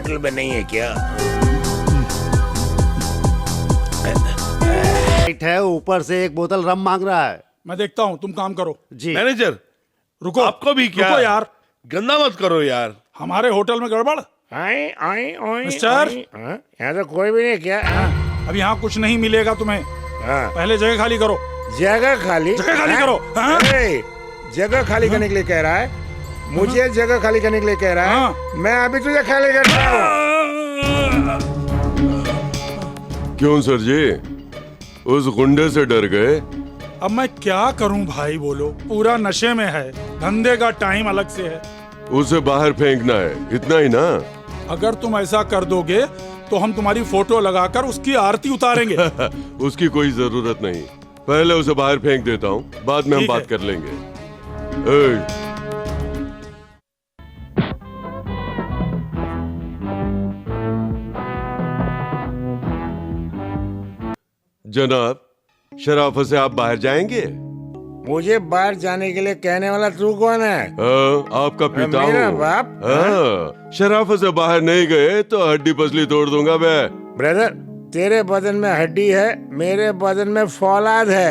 Hotel में नहीं है क्या? है, ऊपर से एक बोतल रम मांग रहा है। मैं देखता हूँ, तुम काम करो। जी मैनेजर, रुको, आपको भी क्या? रुको यार, गंदा मत करो यार। हमारे होटल में गड़बड़। आए आए आए मिस्टर? यहाँ तो कोई भी नहीं क्या? अब यहाँ कुछ नहीं मिलेगा तुम्हें। हाँ, पहले जगह खाली करो। जगह खाली? जगह खाली हाँ? करो, हाँ? अरे, जगह खाली करने के लिए कह रहा है? मुझे जगह खाली करने के लिए कह रहा हाँ। है? मैं अभी तुझे खाली करता हूँ। क्यों सर जी, उस गुंडे से डर गए? अब मैं क्या करूं भाई, बोलो। पूरा नशे में है, धंधे का टाइम अलग से है। उसे बाहर फेंकना है, इतना ही ना? अगर तुम ऐसा कर दोगे तो हम तुम्हारी फोटो लगाकर उसकी आरती उतारेंगे। उसकी कोई जरूरत नहीं, पहले उसे बाहर फेंक देता हूँ, बाद में हम ठीक बात है। कर लेंगे। ए, जनाब, शराफत से आप बाहर जाएंगे? मुझे बाहर जाने के लिए कहने वाला तू कौन है? आपका पिता मेरा हूँ। बाप? शराफत से बाहर नहीं गए तो हड्डी पसली तोड़ दूंगा मैं। ब्रदर, तेरे बदन में हड्डी है, मेरे बदन में फौलाद है।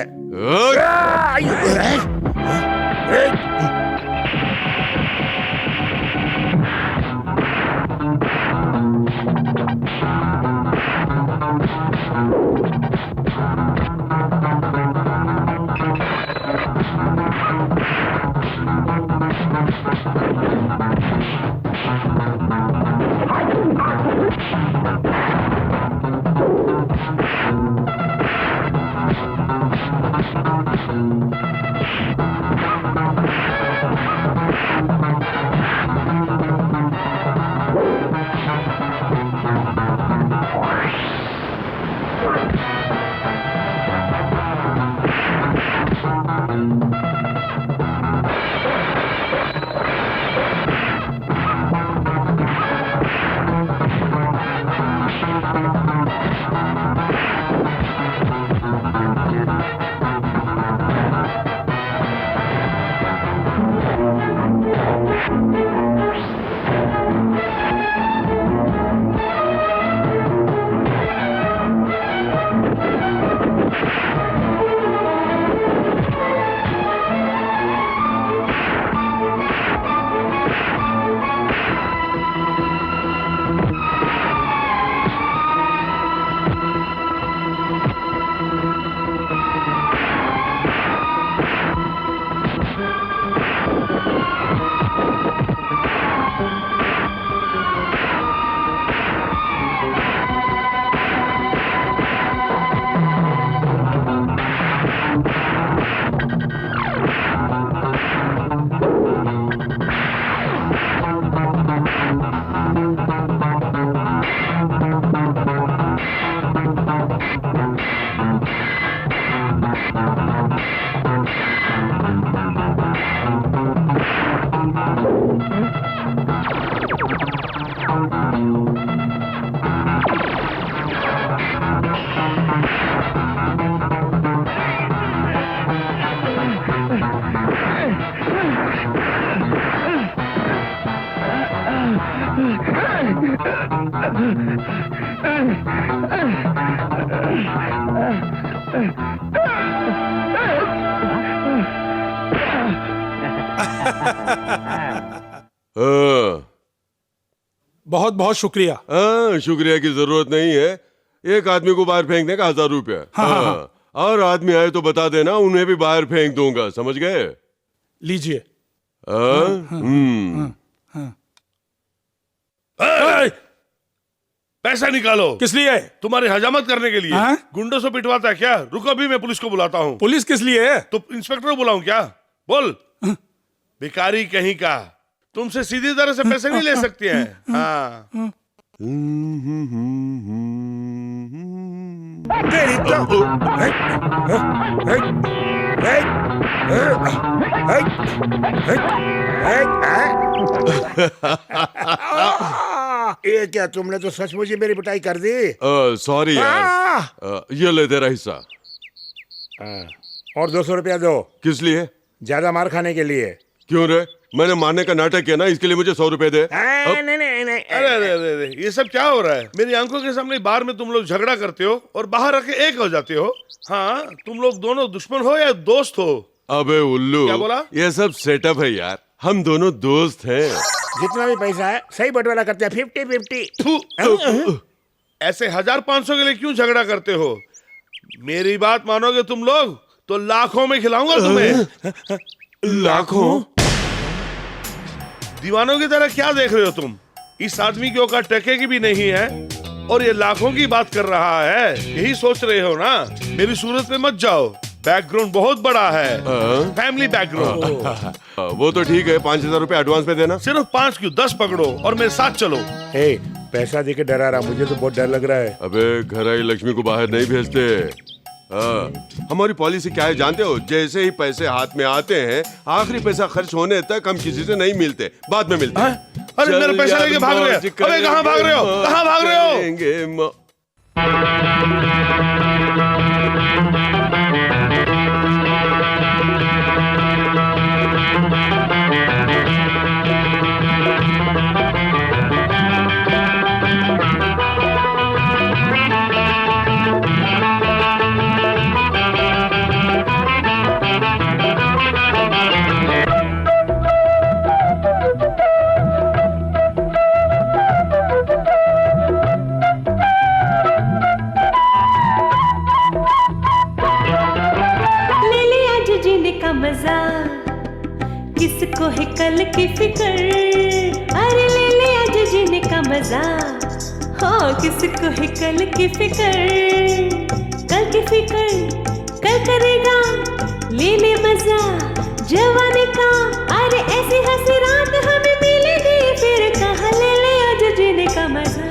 बहुत बहुत शुक्रिया। शुक्रिया की जरूरत नहीं है, एक आदमी को बाहर फेंकने का 1000 रुपया। हाँ। और आदमी आए तो बता देना, उन्हें भी बाहर फेंक दूंगा, समझ गए? लीजिए। पैसा निकालो। किस लिए? तुम्हारी हजामत करने के लिए। हाँ? गुंडों से पिटवाता है क्या? रुको, अभी मैं पुलिस को बुलाता हूँ। पुलिस किस लिए? तो इंस्पेक्टर को बुलाऊं क्या? बोल। भिखारी कहीं का, तुमसे सीधी तरह से पैसे नहीं ले सकते हैं। हाँ। तेरी तो ये क्या, तुमने तो सचमुच ही मेरी पिटाई कर दी। सॉरी यार, ये ले तेरा हिस्सा। और 200 रुपया दो। किस लिए? ज्यादा मार खाने के लिए। क्यों रे, मैंने मारने का नाटक किया ना, इसके लिए मुझे 100 रुपए दे। नहीं अरे अरे अरे अरे, ये सब क्या हो रहा है? मेरी आंखों के सामने बार में तुम लोग झगड़ा करते हो और बाहर आके एक हो जाते हो। हाँ, तुम लोग दोनों दुश्मन हो या दोस्त हो? अबे उल्लू, क्या बोला? ये सब सेटअप है यार, हम दोनों दोस्त हैं। जितना भी पैसा है सही बंटवारा करते हैं, 50-50। थू। ऐसे 1500 के लिए क्यों झगड़ा करते हो? मेरी बात मानोगे तुम लोग तो लाखों में खिलाऊंगा तुम्हें। लाखों? दीवानों की तरह क्या देख रहे हो तुम? इस आदमी की औकात टके की भी नहीं है और ये लाखों की बात कर रहा है। यही सोच रहे हो ना? मेरी सूरत पे मत जाओ, बैकग्राउंड बहुत बड़ा है, फैमिली बैकग्राउंड। वो तो ठीक है, 5000 रुपए एडवांस में देना। सिर्फ 5 क्यों, 10 पकड़ो और मेरे साथ चलो। हे, पैसा देके डरा रहा, मुझे तो बहुत डर लग रहा है। अबे घर आई लक्ष्मी को बाहर नहीं भेजते। हमारी पॉलिसी क्या है जानते हो? जैसे ही पैसे हाथ में आते हैं, आखिरी पैसा खर्च होने तक हम किसी से नहीं मिलते, बाद में मिलते हैं। अरे मेरा पैसा लेके भाग रहे हो? अबे कहाँ भाग रहे हो? कहाँ भाग रहे हो? किसको है कल की फिक्र, अरे ले ले आज जीने का मजा। हाँ, किसको है कल की फिक्र, कल की फिक्र कल करेगा, ले ले मजा जवानी का। अरे ऐसी हंसी रात हमें मिलेगी फिर, कहाँ ले ले आज जीने का मजा।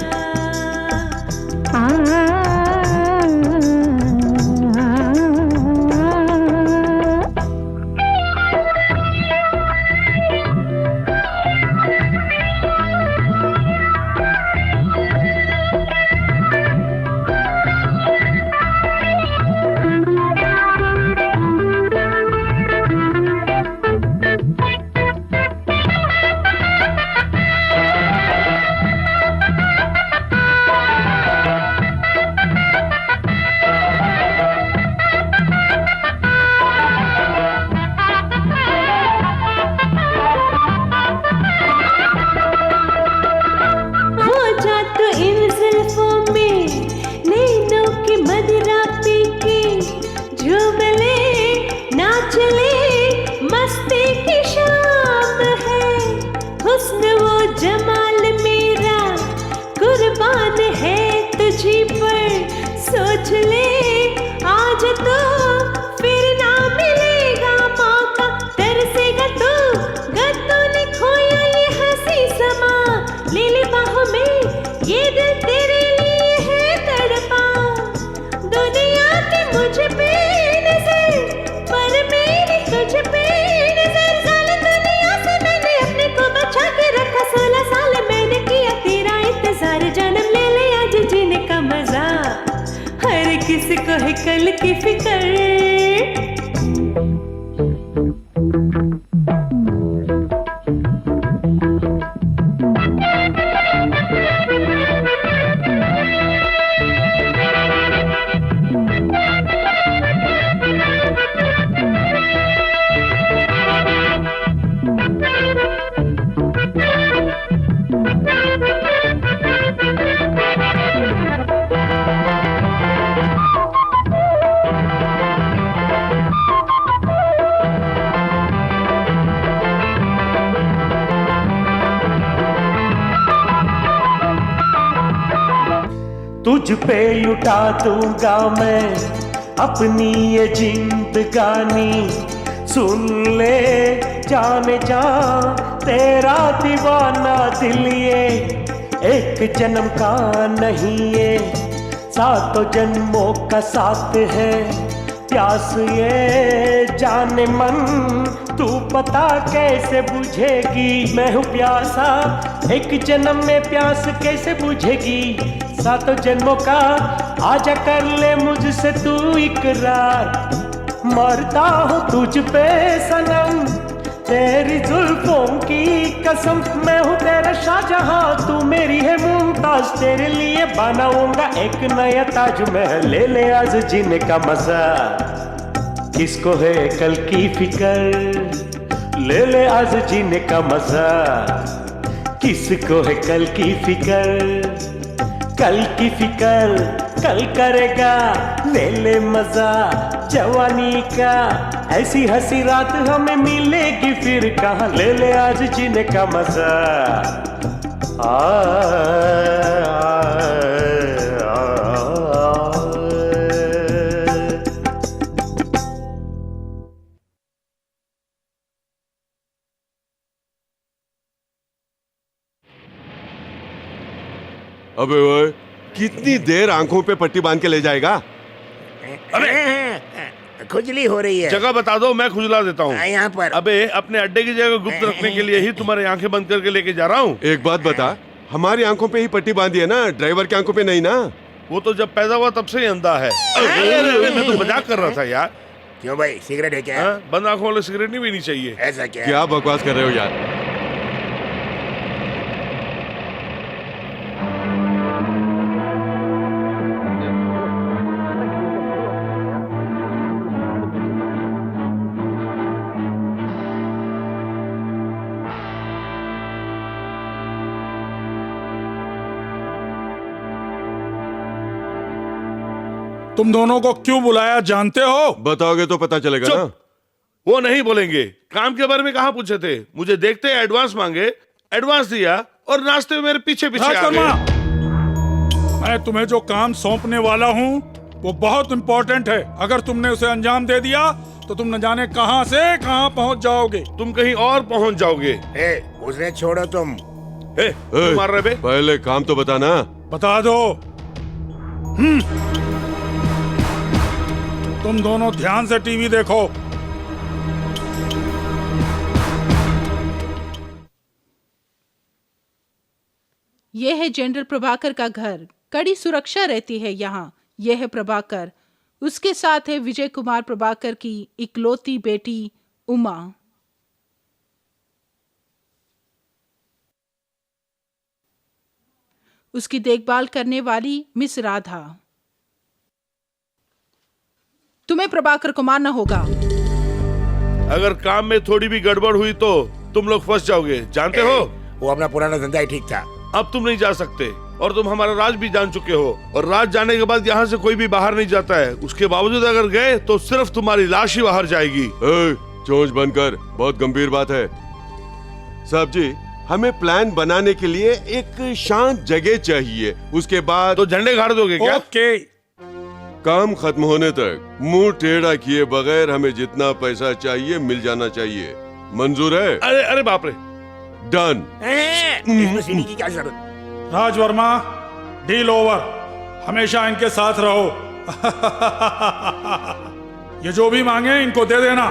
सोच ले आज तो फिर ना मिलेगा मौका, तरसेगा तो गद्दों ने खोया ये हंसी समा। ले ले बाहों में ये दिल तेरे लिए है तड़पा। दुनिया की मुझ पे नजर पर मेरी तुझ पे नजर। जालिम दुनिया से मैंने अपने को बचा के रखा, 16 साल मैंने किया तेरा इंतजार। जन्म ले ले आज जीने का मजा, हर किसी को है कल की फिक्र। तुझ पे लुटा दूंगा मैं अपनी ये जिंदगानी। सुन ले जाने जा तेरा दीवाना दिल, ये एक जन्म का नहीं ये 7 जन्मों का साथ है। प्यास ये जाने मन तू पता कैसे बुझेगी। मैं हूँ प्यासा एक जन्म में प्यास कैसे बुझेगी। 7 जन्मों का आजा कर ले मुझसे तू इकरार। मरता हूँ तुझ पे सनम तेरी जुल्फों की कसम, मैं हूँ तेरा शाहजहां, तू मेरी है मुमताज, तेरे लिए बनाऊंगा एक नया ताजमहल। ले ले आज जीने का मजा, किसको है कल की फिकर, ले ले आज जीने का मजा, किसको है कल की फिकर, कल की फिकर कल करेगा, ले ले मजा जवानी का, ऐसी हंसी रात हमें मिलेगी फिर कहाँ, ले ले आज जीने का मजा। अबे ओए, कितनी देर आंखों पे पट्टी बांध के ले जाएगा? खुजली हो रही है। जगह बता दो, मैं खुजला देता हूँ। यहाँ पर। अबे अपने अड्डे की जगह गुप्त रखने के लिए ही तुम्हारी आंखें बंद करके लेके जा रहा हूँ। एक बात बता, हमारी आंखों पे ही पट्टी बांधी है ना, ड्राइवर की आंखों पे नहीं ना? वो तो जब पैदा हुआ तब से ही अंधा है। अरे, मैं तो मजाक कर रहा था यार। क्यों भाई, सिगरेट है क्या? हाँ, बंद आंखों वाले सिगरेट नहीं पीनी चाहिए। ऐसा क्या? क्या बकवास कर रहे हो यार? तुम दोनों को क्यों बुलाया जानते हो? बताओगे तो पता चलेगा ना। वो नहीं बोलेंगे। काम के बारे में कहाँ पूछे थे? मुझे देखते एडवांस मांगे, एडवांस दिया और नाश्ते में मेरे पीछे पीछे आ गए। मैं तुम्हें जो काम सौंपने वाला हूँ वो बहुत इंपॉर्टेंट है। अगर तुमने उसे अंजाम दे दिया तो तुम न जाने कहां से कहां पहुंच जाओगे। तुम कहीं और पहुंच जाओगे। उसे छोड़ो तुम। तुम मार रहे बे? पहले काम तो बताना। बता दो। तुम दोनों ध्यान से टीवी देखो। यह है जनरल प्रभाकर का घर। कड़ी सुरक्षा रहती है यहाँ। यह है प्रभाकर, उसके साथ है विजय कुमार प्रभाकर की इकलौती बेटी उमा। उसकी देखभाल करने वाली मिस राधा। तुम्हें प्रभाकर को मारना होगा। अगर काम में थोड़ी भी गड़बड़ हुई तो तुम लोग फंस जाओगे, जानते हो? वो अपना पुराना धंधा ही ठीक था। अब तुम नहीं जा सकते और तुम हमारा राज भी जान चुके हो। और राज जाने के बाद यहाँ से कोई भी बाहर नहीं जाता है। उसके बावजूद अगर गए तो सिर्फ तुम्हारी लाश ही बाहर जाएगी। चोंच बंद कर, बहुत गंभीर बात है। साहब जी, हमें प्लान बनाने के लिए एक शांत जगह चाहिए। उसके बाद तो झंडे गाड़ दोगे क्या? ओके। काम खत्म होने तक मुंह टेढ़ा किए बगैर हमें जितना पैसा चाहिए मिल जाना चाहिए। मंजूर है? अरे अरे बाप रे। डन। इसमें सीढ़ी की क्या जरूरत? राज वर्मा, डील ओवर। हमेशा इनके साथ रहो। ये जो भी मांगे इनको दे देना।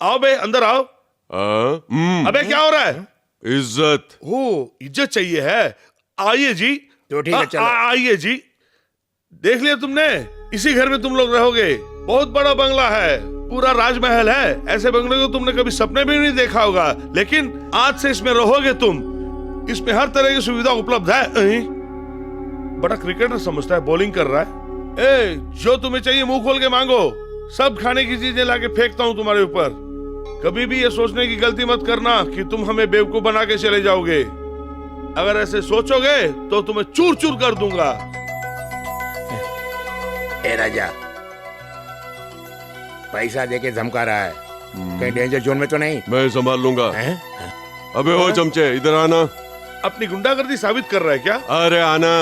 आओ बे, अंदर आओ। अबे क्या हो रहा है? इज्जत। इज्जत चाहिए है। आइए जी। तो ठीक है, चलो। आइए जी। देख लिया तुमने, इसी घर में तुम लोग रहोगे। बहुत बड़ा बंगला है, पूरा राजमहल है। ऐसे बंगले को तुमने कभी सपने में भी नहीं देखा होगा, लेकिन आज से इसमें रहोगे तुम। इसमें हर तरह की सुविधा उपलब्ध है। बड़ा क्रिकेटर समझता है, बॉलिंग कर रहा है। जो तुम्हें चाहिए मुंह खोल के मांगो। सब खाने की चीजें लाके फेंकता हूँ तुम्हारे ऊपर। कभी भी ये सोचने की गलती मत करना कि तुम हमें बेवकूफ बना के चले जाओगे। अगर ऐसे सोचोगे तो तुम्हें चूर चूर कर दूंगा। ए राजा, पैसा देके धमका रहा है, कहीं डेंजर जोन में तो नहीं? मैं संभाल लूंगा। अबे ओ चमचे, इधर आना। अपनी गुंडागर्दी साबित कर रहा है क्या? अरे आना।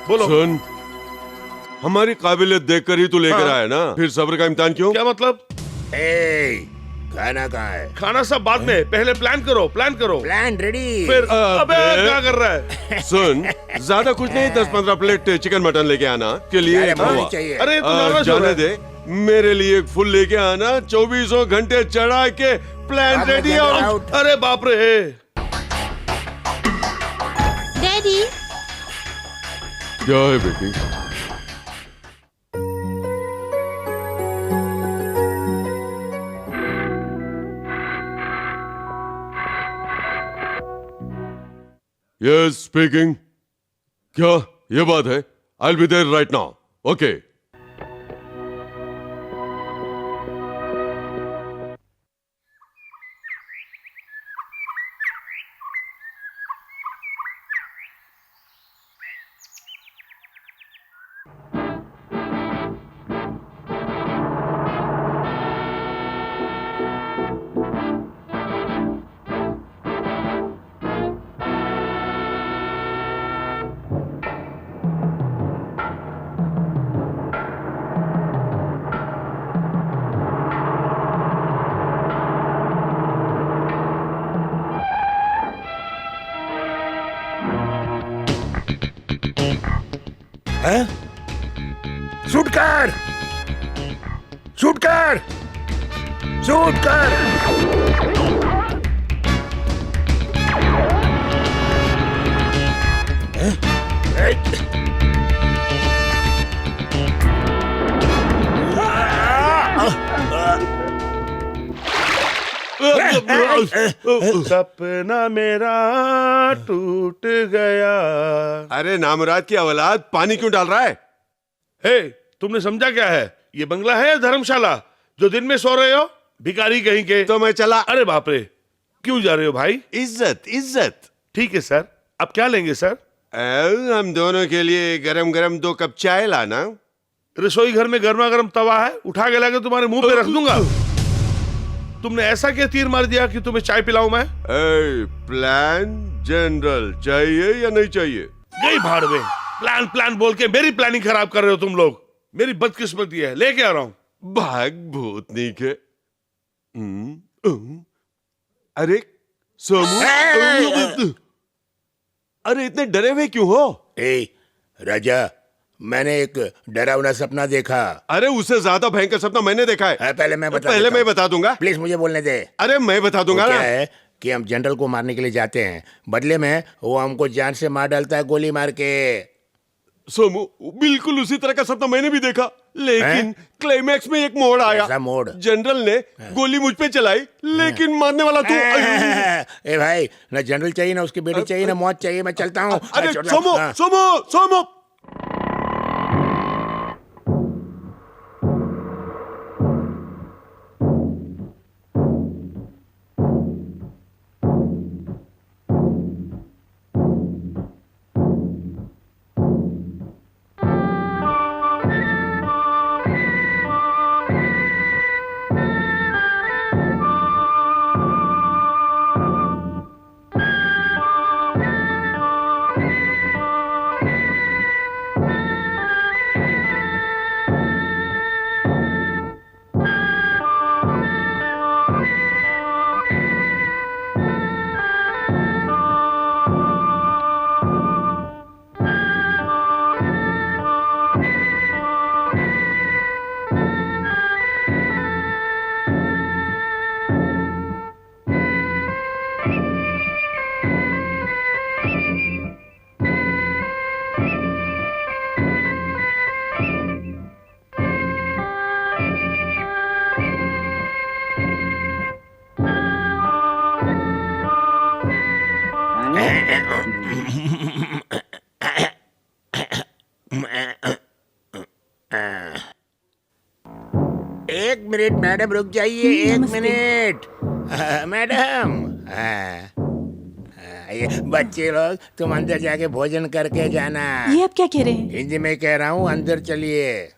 बोलो। सुन, हमारी काबिलियत देखकर ही तू लेकर आया ना, फिर सब्र का इम्तिहान क्यों? क्या मतलब? खाना कहाँ है? खाना सब बाद में, पहले प्लान करो। प्लान करो। Plan ready. फिर अबे क्या कर रहा है? सुन, ज्यादा कुछ नहीं, 10-15 प्लेट चिकन मटन लेके आना के लिए। अरे तू जाने दे, मेरे लिए एक फुल लेके आना। 24 घंटे चढ़ा के प्लान रेडी। अरे बाप रे। डैडी, क्या है बेटी? Yes speaking. क्या ये बात है? I will be there right now. Okay. हैं? शूट कर, शूट कर, शूट कर। हैं? सपना मेरा टूट गया। अरे नामुराद की औलाद, पानी क्यों डाल रहा है? हे, तुमने समझा क्या है? ये बंगला है या धर्मशाला जो दिन में सो रहे हो? भिखारी कहीं के। तो मैं चला। अरे बाप रे, क्यों जा रहे हो भाई? इज्जत इज्जत। ठीक है सर, अब क्या लेंगे सर? हम दोनों के लिए गरम गरम 2 कप चाय लाना। रसोई घर में गर्मा गर्म तवा है, उठा के लाके तुम्हारे मुंह पे रख दूंगा। तुमने ऐसा क्या तीर मार दिया कि तुम्हें चाय पिलाऊं मैं? प्लान जनरल चाहिए या नहीं चाहिए? गई भाड़ में। प्लान प्लान बोल के मेरी प्लानिंग खराब कर रहे हो तुम लोग। मेरी बदकिस्मती है, लेके आ रहा हूं। भाग भूतनी के। अरे सोमू, अरे इतने डरे हुए क्यों हो? राजा, मैंने एक डरावना सपना देखा। अरे उससे ज्यादा भयंकर सपना मैंने देखा है। पहले मैं बता दूंगा। प्लीज मुझे बोलने दे। अरे मैं बता दूंगा क्या ना। है कि हम जनरल को मारने के लिए जाते हैं, बदले में वो हमको जान से मार डालता है गोली मार के। सोमू, बिल्कुल उसी तरह का सपना मैंने भी देखा, लेकिन क्लाइमैक्स में एक मोड़ आया। ऐसा मोड़? जनरल ने गोली मुझ पे चलाई, लेकिन मारने वाला तू। ए भाई, ना जनरल चाहिए, ना उसकी बेटी चाहिए, ना मौत चाहिए। मैं चलता हूँ। अरे सोमू, सोमू, सोमू। एक मिनट मैडम, रुक जाइए। एक मिनट मैडम। ये बच्चे लोग, तुम अंदर जाके भोजन करके जाना। ये आप क्या कह रहे हैं? हिंदी में कह रहा हूँ, अंदर चलिए।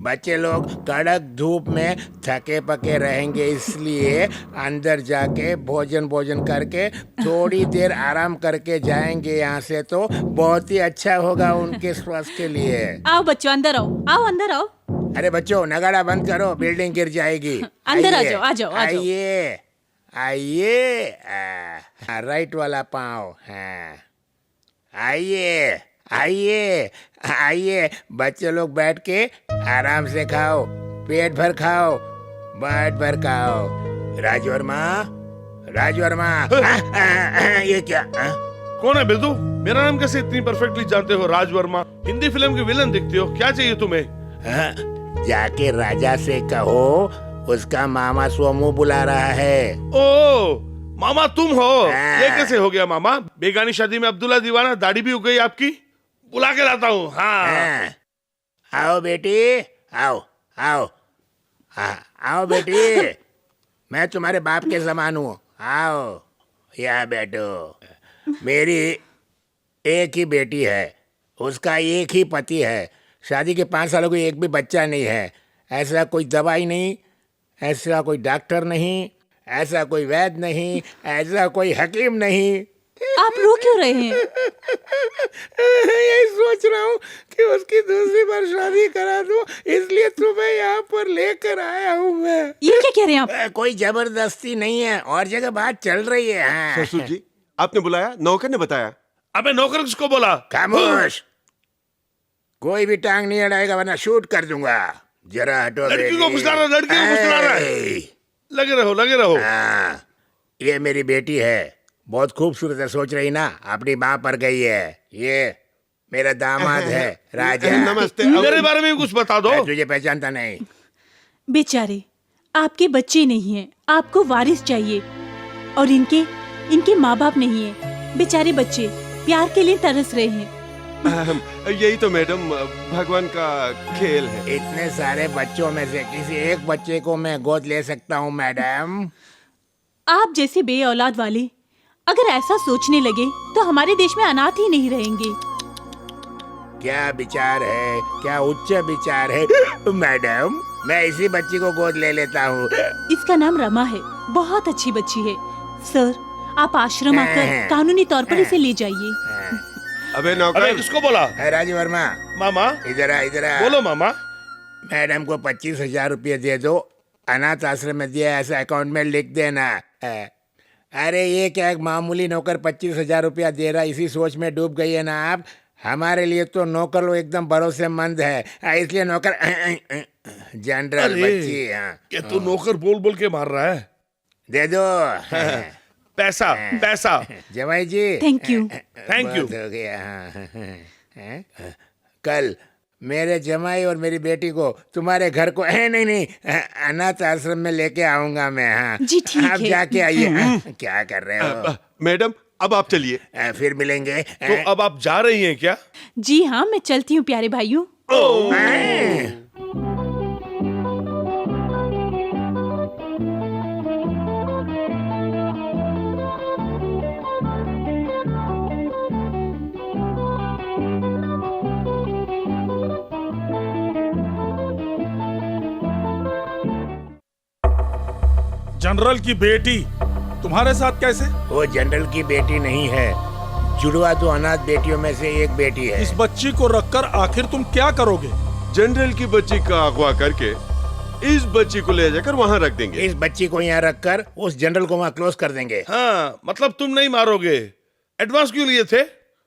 बच्चे लोग कड़क धूप में थके पके रहेंगे, इसलिए अंदर जाके भोजन करके थोड़ी देर आराम करके जाएंगे यहाँ से, तो बहुत ही अच्छा होगा उनके स्वास्थ्य के लिए। आओ बच्चों, अंदर आओ, आओ अंदर आओ। अरे बच्चों, नगाड़ा बंद करो, बिल्डिंग गिर जाएगी। अंदर आ जाओ, आ जाओ, आ जाओ। आइए आइए। राइट वाला पाँव। हाँ, आइए आइए आइए। बच्चे लोग बैठ के आराम से खाओ, पेट भर खाओ, पेट भर खाओ। राजवर्मा, राजवर्मा। ये क्या? कौन है बिल्दू? मेरा नाम कैसे इतनी परफेक्टली जानते हो? राज वर्मा, हिंदी फिल्म के विलन दिखते हो। क्या चाहिए तुम्हें? हाँ, जाके राजा से कहो उसका मामा सोमू बुला रहा है। ओ मामा तुम हो? हाँ। ये कैसे हो गया मामा? बेगानी शादी में अब्दुल्ला दीवाना, दाढ़ी भी उग गई आपकी। बुला के लाता हूँ। हाँ हाँ, आओ बेटी, आओ आओ। हाँ, आओ बेटी, मैं तुम्हारे बाप के समान हूँ। आओ यहाँ बैठो। मेरी एक ही बेटी है, उसका एक ही पति है, शादी के 5 सालों को एक भी बच्चा नहीं है। ऐसा कोई दवाई नहीं, ऐसा कोई डॉक्टर नहीं, ऐसा कोई वैद्य नहीं, ऐसा कोई हकीम नहीं। आप रो क्यों रहे हैं? यही सोच रहा हूँ कि उसकी दूसरी बार शादी करा दूं, इसलिए तुम्हें यहाँ पर लेकर आया हूँ मैं। ये क्या कह रहे हैं आप? कोई जबरदस्ती नहीं है, और जगह बात चल रही है। हाँ। ससुर जी, आपने बुलाया? नौकर ने बताया? अबे नौकर किसको बोला? खामोश, कोई भी टांग नहीं अड़ाएगा वरना शूट कर दूंगा। जरा हटो लड़की बेटी। को फुसला रहा, लड़की को फुसला रहा है। ऐ, लगे रहो, लगे रहो। हाँ, ये मेरी बेटी है, बहुत खूबसूरत है। सोच रही ना अपनी माँ पर गई है। ये मेरा दामाद है राजा। नमस्ते। मेरे बारे में भी कुछ बता दो। मैं तुझे पहचानता नहीं। बेचारे, आपके बच्चे नहीं हैं, आपको वारिस चाहिए, और इनके माँ बाप नहीं है। बेचारे बच्चे प्यार के लिए तरस रहे हैं। यही तो मैडम भगवान का खेल है। इतने सारे बच्चों में से किसी एक बच्चे को मैं गोद ले सकता हूँ मैडम। आप जैसे बे औलाद वाले अगर ऐसा सोचने लगे तो हमारे देश में अनाथ ही नहीं रहेंगे। क्या विचार है, क्या उच्च विचार है मैडम। मैं इसी बच्ची को गोद ले लेता हूँ। इसका नाम रमा है, बहुत अच्छी बच्ची है। सर, आप आश्रम आकर कानूनी तौर पर इसे ले जाइए। अबे अबे नौकर, किसको बोला? राजू वर्मा, मामा इधर आ, इधर आ। बोलो मामा। मैडम को 25,000 रुपये दे दो, अनाथ आश्रम में दिया ऐसा अकाउंट में लिख देना। अरे ये क्या, एक मामूली नौकर 25,000 रुपया दे रहा, इसी सोच में डूब गई है ना आप। हमारे लिए तो नौकर लोग एकदम भरोसेमंद है, इसलिए नौकर जनरल बच्ची। हाँ, ये तो नौकर बोल बोल के मार रहा है। दे दो। पैसा पैसा। जमाई जी, थैंक यू। Thank you. बहुत हो गया। हाँ। कल मेरे जमाई और मेरी बेटी को तुम्हारे घर को नहीं अनाथ आश्रम में लेके आऊंगा मैं। हाँ जी, ठीक आप है। जाके आइए। क्या कर रहे हो? मैडम अब आप चलिए। फिर मिलेंगे। तो अब आप जा रही हैं क्या? जी हाँ, मैं चलती हूँ प्यारे भाइयों। जनरल की बेटी तुम्हारे साथ कैसे? वो जनरल की बेटी नहीं है, जुड़वा दो अनाथ बेटियों में से एक बेटी है। इस बच्ची को रखकर आखिर तुम क्या करोगे? जनरल की बच्ची का अगवा करके इस बच्ची को ले जाकर वहाँ रख देंगे। इस बच्ची को यहाँ रखकर उस जनरल को वहाँ क्लोज कर देंगे। हाँ, मतलब तुम नहीं मारोगे। एडवांस क्यों लिए थे?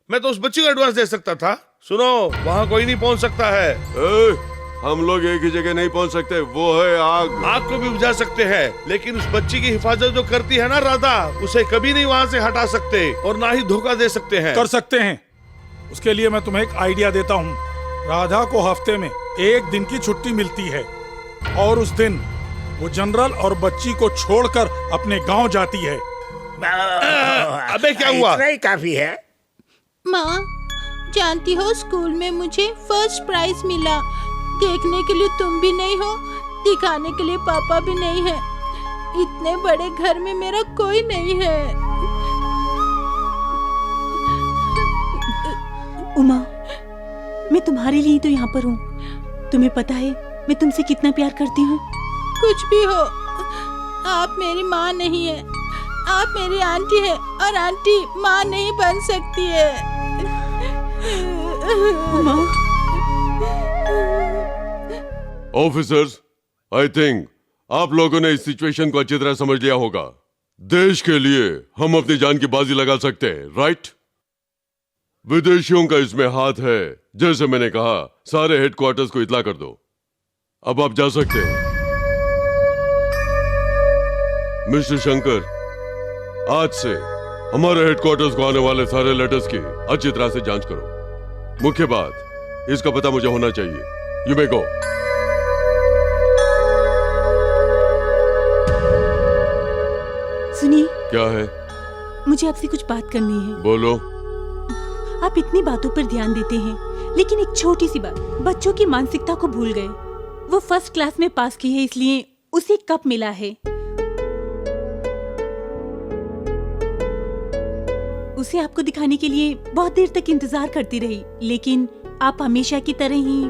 मैं तो उस बच्ची को एडवांस दे सकता था। सुनो, वहाँ कोई नहीं पहुँच सकता है। हम लोग एक ही जगह नहीं पहुँच सकते, वो है आग। आग को भी बुझा सकते हैं, लेकिन उस बच्ची की हिफाजत जो करती है ना राधा, उसे कभी नहीं वहाँ से हटा सकते और ना ही धोखा दे सकते हैं। कर सकते हैं। उसके लिए मैं तुम्हें एक आइडिया देता हूँ। राधा को हफ्ते में 1 दिन की छुट्टी मिलती है, और उस दिन वो जनरल और बच्ची को छोड़कर अपने गांव जाती है। अबे क्या हुआ? इतना ही काफी है। माँ, जानती हो स्कूल में मुझे फर्स्ट प्राइज मिला। देखने के लिए तुम भी नहीं हो, दिखाने के लिए पापा भी नहीं है। इतने बड़े घर में मेरा कोई नहीं है। उमा, मैं तुम्हारे लिए तो यहाँ पर हूँ। तुम्हें पता है मैं तुमसे कितना प्यार करती हूँ। कुछ भी हो, आप मेरी माँ नहीं है। आप मेरी आंटी है, और आंटी माँ नहीं बन सकती है। उमा, ऑफिसर्स, आई थिंक आप लोगों ने इस सिचुएशन को अच्छी तरह समझ लिया होगा। देश के लिए हम अपनी जान की बाजी लगा सकते हैं, राइट? विदेशियों का इसमें हाथ है। जैसे मैंने कहा, सारे हेडक्वार्टर्स को इत्तला कर दो। अब आप जा सकते हैं। मिस्टर शंकर, आज से हमारे हेडक्वार्टर्स को आने वाले सारे लेटर्स की अच्छी तरह से जांच करो। मुख्य बात, इसका पता मुझे होना चाहिए। यू मे गो। सुनिए, क्या है? मुझे आपसे कुछ बात करनी है। बोलो। आप इतनी बातों पर ध्यान देते हैं, लेकिन एक छोटी सी बात, बच्चों की मानसिकता को भूल गए। वो फर्स्ट क्लास में पास की है, इसलिए उसे कप मिला है। उसे आपको दिखाने के लिए बहुत देर तक इंतजार करती रही, लेकिन आप हमेशा की तरह ही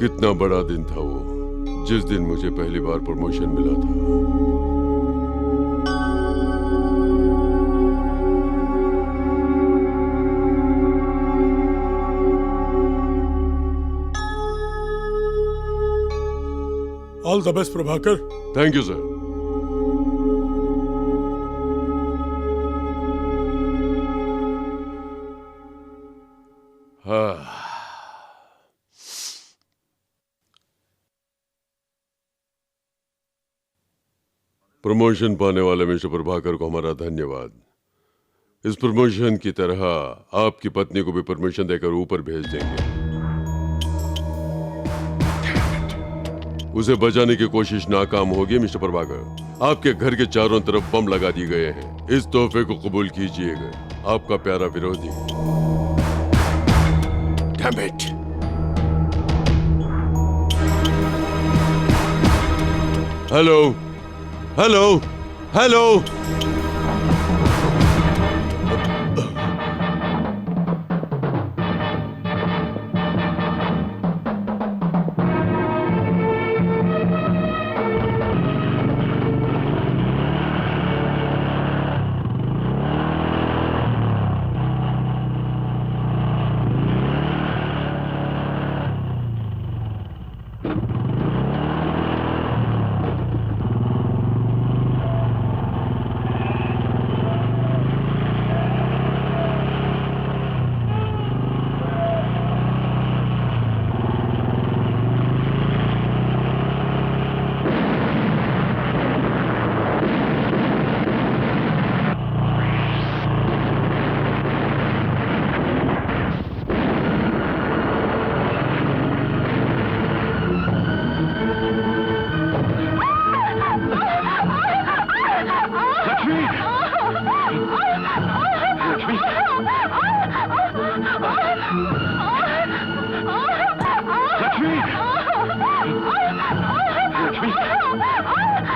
कितना बड़ा दिन था वो, जिस दिन मुझे पहली बार प्रमोशन मिला था। All the best Prabhakar. Thank you sir. हाँ, प्रमोशन पाने वाले मिस्टर प्रभाकर को हमारा धन्यवाद। इस प्रमोशन की तरह आपकी पत्नी को भी परमिशन देकर ऊपर भेज देंगे। उसे बचाने की कोशिश नाकाम होगी मिस्टर प्रभाकर। आपके घर के चारों तरफ बम लगा दिए गए हैं। इस तोहफे को कबूल कीजिएगा, आपका प्यारा विरोधी। Damn it! Hello, hello, hello.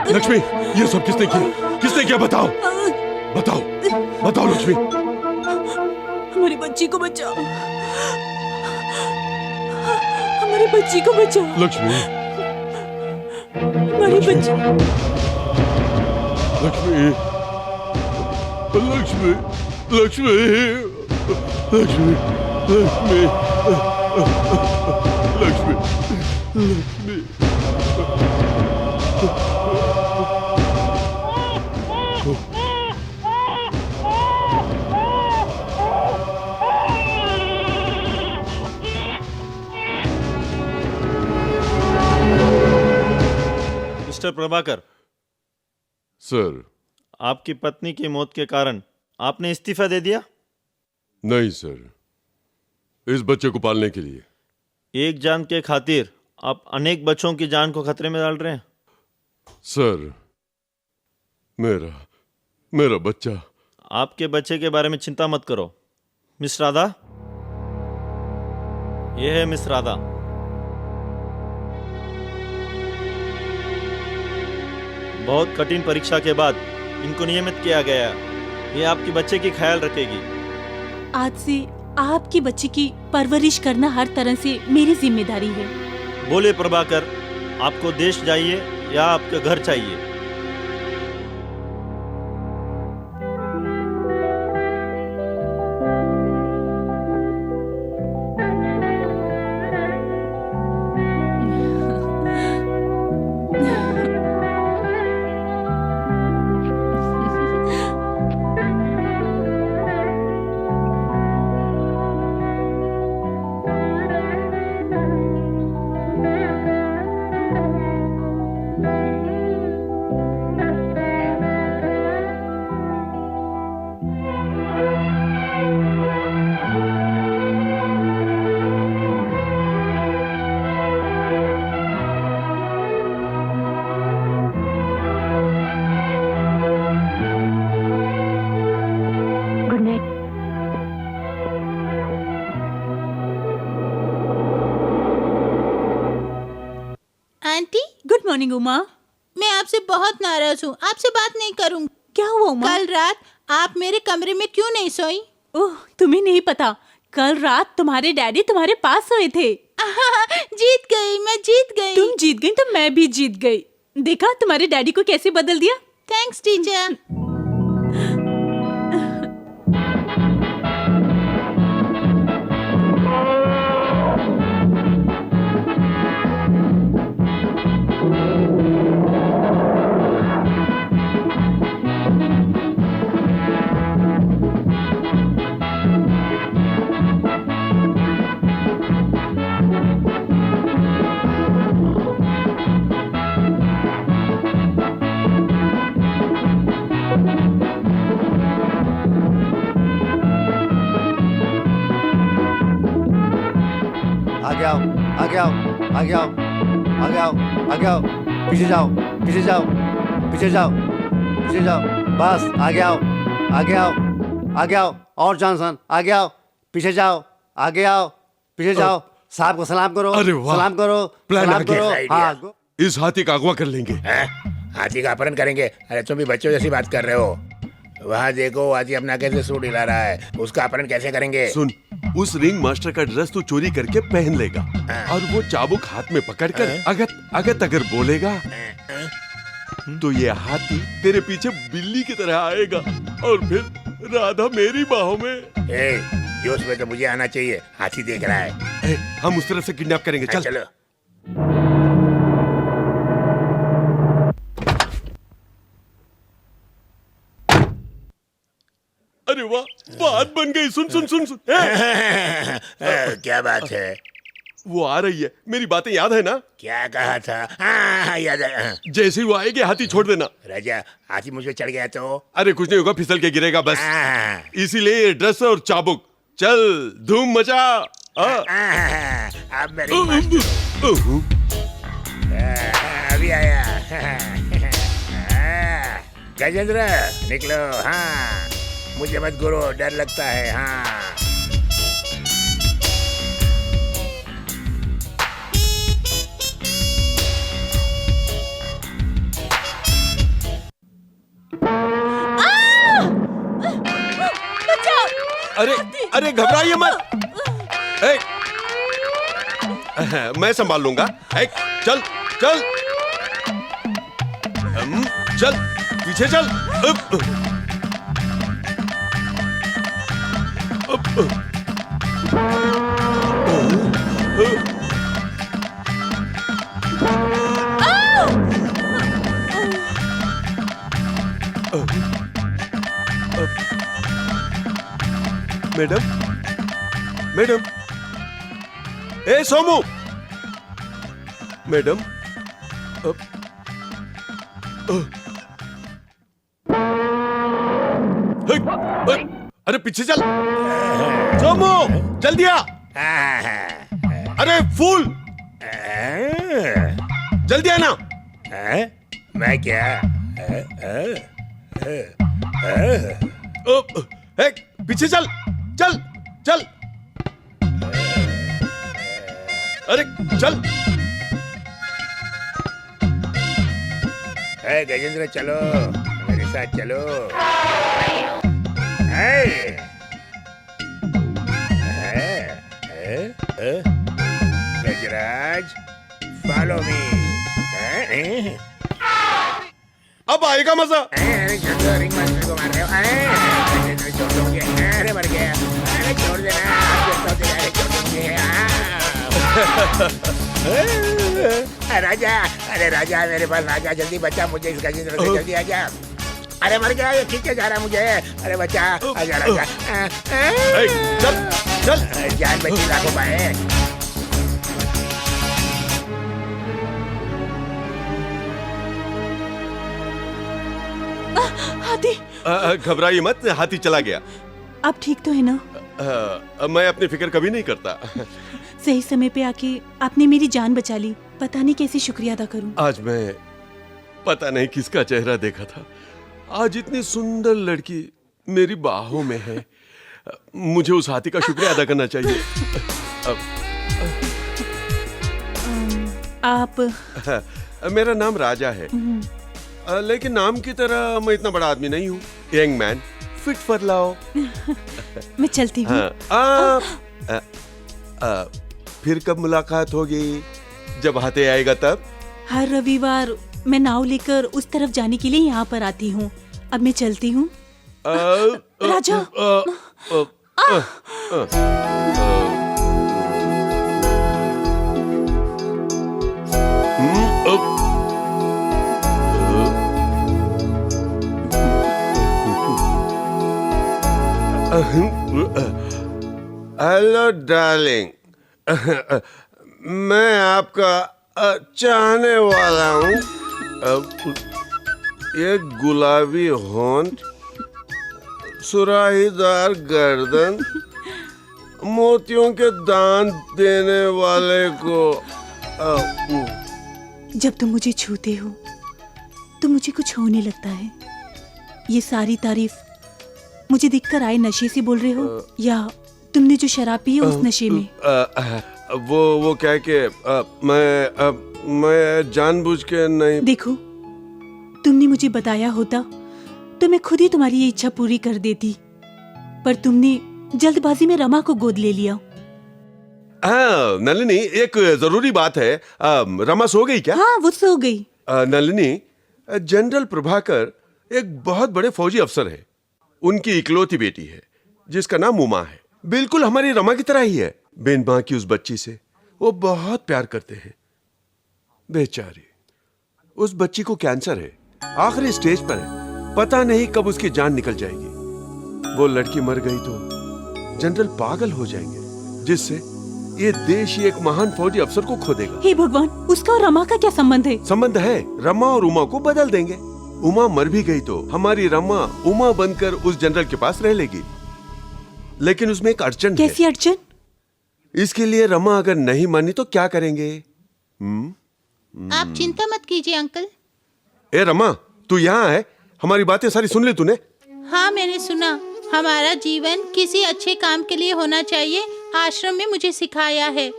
Lakshmi, ये सब किसने किया? किसने किया? बताओ, बताओ, बताओ लक्ष्मी। हमारी बच्ची को बचाओ, हमारी बच्ची को बचाओ। लक्ष्मी, हमारी बच्ची। लक्ष्मी, लक्ष्मी, लक्ष्मी, लक्ष्मी, लक्ष्मी, लक्ष्मी, लक्ष्मी। Mister Prabhakar, sir. आपकी पत्नी की मौत के कारण आपने इस्तीफा दे दिया? नहीं सर, इस बच्चे को पालने के लिए। एक जान के खातिर आप अनेक बच्चों की जान को खतरे में डाल रहे हैं। सर, मेरा बच्चा। आपके बच्चे के बारे में चिंता मत करो। मिस राधा, यह है मिस राधा। बहुत कठिन परीक्षा के बाद इनको नियमित किया गया। ये आपके बच्चे की ख्याल रखेगी। आज से आपकी बच्ची की परवरिश करना हर तरह से मेरी जिम्मेदारी है। बोले प्रभाकर, आपको देश चाहिए या आपका घर चाहिए? Good morning Uma. मैं आपसे बहुत नाराज हूँ, आपसे बात नहीं करूँगी। क्या हुआ उमा? कल रात आप मेरे कमरे में क्यों नहीं सोई? ओह, तुम्हें नहीं पता, कल रात तुम्हारे डैडी तुम्हारे पास सोए थे। जीत गई, मैं जीत गई। तुम जीत गई तो मैं भी जीत गई। देखा तुम्हारे डैडी को कैसे बदल दिया। Thanks teacher. आगे आओ, आगे आओ, आगे आओ, आगे आओ, आगे आओ, पीछे जाओ, पीछे जाओ, पीछे जाओ, पीछे जाओ, बस आगे आओ, आगे आओ, आगे आओ, और जॉनसन आगे आओ, पीछे जाओ, आगे आओ, पीछे जाओ, साहब को सलाम करो, अरे वाह, सलाम करो, प्लान सलाम आ गया। करो, हाँ गो- इस हाथी का अगवा कर लेंगे। हैं? हाथी का अपहरण करेंगे? अरे तुम भी बच्चों जैसी बात कर रहे हो। वहाँ देखो हाथी अपना कैसे सूट हिला रहा है, उसका अपहरण कैसे करेंगे? सुन, उस रिंग मास्टर का ड्रेस तू चोरी करके पहन लेगा और वो चाबुक हाथ में पकड़कर अगत अगत अगर बोलेगा तो ये हाथी तेरे पीछे बिल्ली की तरह आएगा और फिर राधा मेरी बाहों में। जोश में तो मुझे आना चाहिए, हाथी देख रहा है। हम उस तरफ से किडनैप करेंगे। चल चलो। अरे वाह, बात बन गई। सुन सुन सुन सुन। क्या बात है? वो आ रही है, मेरी बातें याद है ना? क्या कहा था? हाँ, याद है। जैसे ही वो आएगी हाथी छोड़ देना। राजा, हाथी मुझ पे चढ़ गया तो? अरे कुछ नहीं होगा, फिसल के गिरेगा बस। इसीलिए ड्रेस और चाबुक। चल धूम मचा। अब मेरी अभी आया। गजेंद्र निकलो। हाँ, मुझे मत गुरु, डर लगता है। हाँ, अरे अरे घबराइए मत। मैं संभाल लूंगा। चल चल चल, पीछे चल। मैडम, मैडम, ए सोमू, मैडम, अरे पीछे चल। सोमू जल्दी आ। अरे फूल, जल्दी आना। मैं क्या? पीछे चल चल चल। अरे चल। गजेंद्र चलो, मेरे साथ चलो। गजराज, फॉलो मी। अब आएगा मजा। रिंग मास्टर को मार रहे हो। छोड़ दोगे? अरे मर गया। अरे छोड़ देना। राजा, अरे राजा मेरे पास राजा, जल्दी बचा मुझे इस गजेंद्र से, जल्दी आजा। अरे मर गया, ये खींचे जा रहा मुझे। अरे बचा, आजा राजा। चल चल, जान बची लाखों पाए। हाथी, घबराइए मत, हाथी चला गया। आप ठीक तो है ना? मैं अपनी फिक्र कभी नहीं करता। सही समय पे आके आपने मेरी जान बचा ली। पता नहीं कैसे शुक्रिया अदा करूं। आज मैं पता नहीं किसका चेहरा देखा था। आज इतनी सुंदर लड़की मेरी बाहों में है। मुझे उस हाथी का शुक्रिया अदा करना चाहिए। आप मेरा नाम राजा है, लेकिन नाम की तरह मैं इतना बड़ा आदमी नहीं हूँ। Young man, fit for love. मैं चलती हूँ। फिर कब मुलाकात होगी? जब हाथे आएगा तब? हर रविवार मैं नाव लेकर उस तरफ जाने के लिए यहाँ पर आती हूँ। अब मैं चलती हूँ। राजा। हेलो डार्लिंग, मैं आपका चाहने वाला हूँ। ये गुलाबी होंठ, सुराहीदार गर्दन, मोतियों के दांत देने वाले को। जब तुम मुझे छूते हो तो मुझे कुछ होने लगता है। ये सारी तारीफ मुझे देखकर आए नशे से बोल रहे हो या तुमने जो शराब पी है उस नशे में? वो क्या कि मैं जानबूझ के नहीं। देखो, तुमने मुझे बताया होता तो मैं खुद ही तुम्हारी ये इच्छा पूरी कर देती, पर तुमने जल्दबाजी में रमा को गोद ले लिया। हाँ नलिनी, एक जरूरी बात है। रमा सो गई क्या? हाँ, वो सो गई। नलिनी, जनरल प्रभाकर एक बहुत बड़े फौजी अफसर है। उनकी इकलौती बेटी है जिसका नाम उमा है। बिल्कुल हमारी रमा की तरह ही है। बिन मां की उस बच्ची से वो बहुत प्यार करते हैं। बेचारी, उस बच्ची को कैंसर है, आखिरी स्टेज पर है। पता नहीं कब उसकी जान निकल जाएगी। वो लड़की मर गई तो जनरल पागल हो जाएंगे, जिससे ये देश ही एक महान फौजी अफसर को खो देगा। हे भगवान, उसका और रमा का क्या संबंध है? संबंध है, रमा और उमा को बदल देंगे। उमा मर भी गई तो हमारी रमा उमा बनकर उस जनरल के पास रह लेगी। लेकिन उसमें एक अड़चन है। कैसी अड़चन? इसके लिए रमा अगर नहीं मानी तो क्या करेंगे? आप चिंता मत कीजिए अंकल। ए रमा, तू यहाँ है? हमारी बातें सारी सुन ली तूने? हाँ, मैंने सुना। हमारा जीवन किसी अच्छे काम के लिए होना चाहिए, आश्रम में मुझे सिखाया है।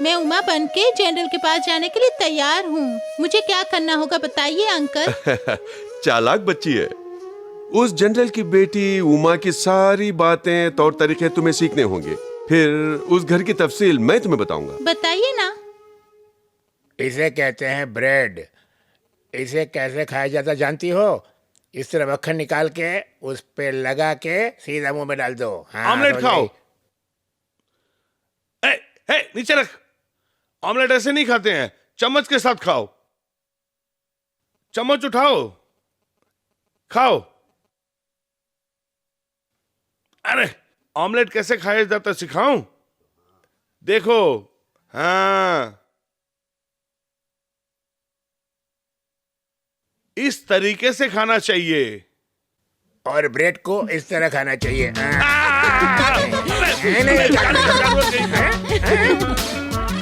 मैं उमा बन के जनरल के पास जाने के लिए तैयार हूँ। मुझे क्या करना होगा बताइए अंकल। चालाक बच्ची है। उस जनरल की बेटी उमा की सारी बातें, तौर तरीके तुम्हें सीखने होंगे। फिर उस घर की तफसील मैं तुम्हें बताऊंगा। बताइए ना। इसे कहते हैं ब्रेड। इसे कैसे खाया जाता जानती हो? इस तरह मक्खन निकाल के उस पे लगा के सीधा मुंह में डाल दो। हाँ, ऑमलेट समझ खाओ। गई। नीचे रख। ऑमलेट ऐसे नहीं खाते हैं, चम्मच के साथ खाओ। चम्मच उठाओ, खाओ। अरे, ऑमलेट कैसे खाया जाता सिखाऊं? देखो। हाँ, इस तरीके से खाना चाहिए। और ब्रेड को इस तरह खाना चाहिए।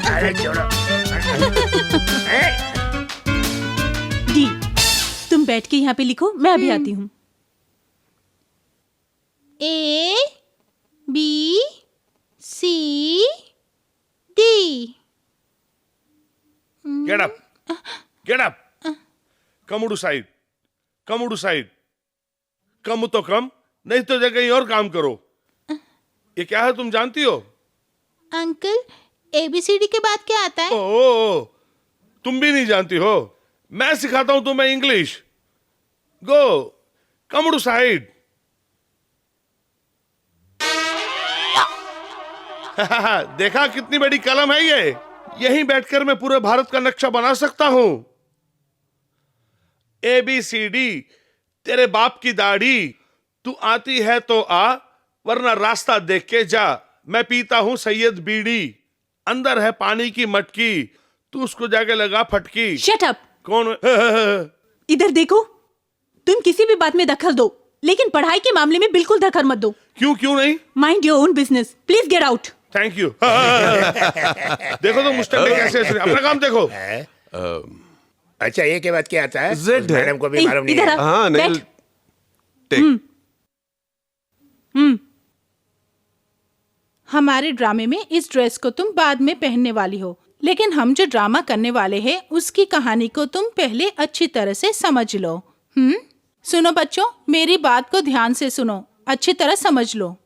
अरे छोड़ो। डी, तुम बैठ के यहाँ पे लिखो, मैं अभी आती हूँ। A B C D। Get up. Get up. Come side, come side. कम तो कम, नहीं तो जगह कहीं और काम करो। ये क्या है तुम जानती हो? अंकल, ABCD के बाद क्या आता है? ओ, तुम भी नहीं जानती हो? मैं सिखाता हूं तुम्हें English. Go, come to side. देखा कितनी बड़ी कलम है ये। यहीं बैठकर मैं पूरे भारत का नक्शा बना सकता हूं। ABCD, तेरे बाप की दाढ़ी। तू आती है तो आ, वरना रास्ता देख के जा। मैं पीता हूं सैयद बीड़ी। अंदर है पानी की मटकी, तू उसको जाके लगा फटकी। Shut up. कौन? इधर देखो, तुम किसी भी बात में दखल दो, लेकिन पढ़ाई के मामले में बिल्कुल दखल मत दो। क्यों नहीं? Mind your own business, please get out. Thank you. देखो तो मुस्टंडे कैसे अपना काम देखो। अच्छा, ये के बाद क्या आता है? Z है। मैडम को भी मालूम नहीं है। हाँ नहीं। टेक। हमारे ड्रामे में इस ड्रेस को तुम बाद में पहनने वाली हो, लेकिन हम जो ड्रामा करने वाले हैं उसकी कहानी को तुम पहले अच्छी तरह से समझ लो। सुनो बच्चों, मेरी बात को ध्यान से सुनो, अच्छी तरह समझ लो।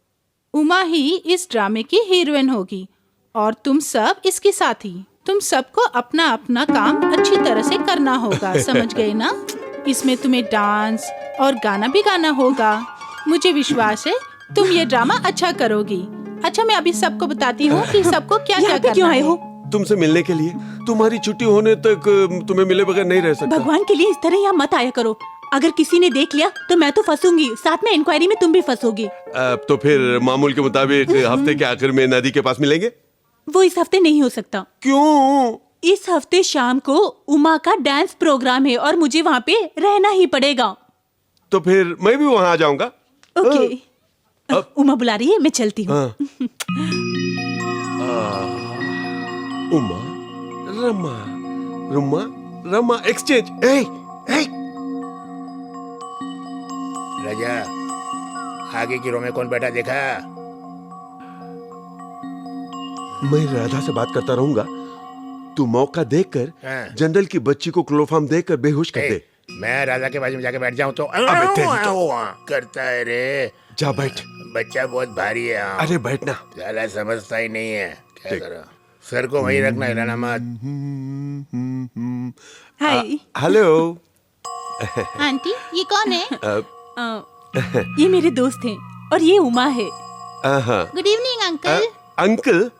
उमा ही इस ड्रामे की हीरोइन होगी और तुम सब इसकी साथी। तुम सबको अपना अपना काम अच्छी तरह से करना होगा, समझ गए ना? इसमें तुम्हें डांस और गाना भी गाना होगा। मुझे विश्वास है तुम ये ड्रामा अच्छा करोगी। अच्छा, मैं अभी सबको बताती हूँ कि सबको क्या क्या करना क्यों आए हो? तुमसे मिलने के लिए। तुम्हारी छुट्टी होने तक तुम्हें मिले बगैर नहीं रह सकता। भगवान के लिए इस तरह यहाँ मत आया करो। अगर किसी ने देख लिया तो मैं तो फंसूंगी, साथ में इंक्वायरी में तुम भी फंसोगी। तो फिर मामूल के मुताबिक हफ्ते के आखिर में नदी के पास मिलेंगे। वो इस हफ्ते नहीं हो सकता। क्यों? इस हफ्ते शाम को उमा का डांस प्रोग्राम है और मुझे वहाँ पे रहना ही पड़ेगा। तो फिर मैं भी वहाँ आ जाऊंगा। ओके। उमा बुला रही है, मैं चलती हूँ। उमा, रमा, रुमा, रमा, एक्सचेंज। राजा, आगे की रो में कौन बैठा देखा? मैं राधा से बात करता रहूंगा। तू मौका देखकर जनरल की बच्ची को क्लोरोफॉर्म देकर बेहोश कर दे। मैं राजा के बाजू में जाके बैठ जाऊं तो करता है रे। जा बैठ। बच्चा बहुत भारी है। अरे बैठना। साला समझता ही नहीं है। क्या करो, सर को वही रखना, हिलाना मत। हाय। हेलो। आंटी, ये कौन है? ये मेरे दोस्त हैं और ये उमा है। Good evening uncle. Uncle?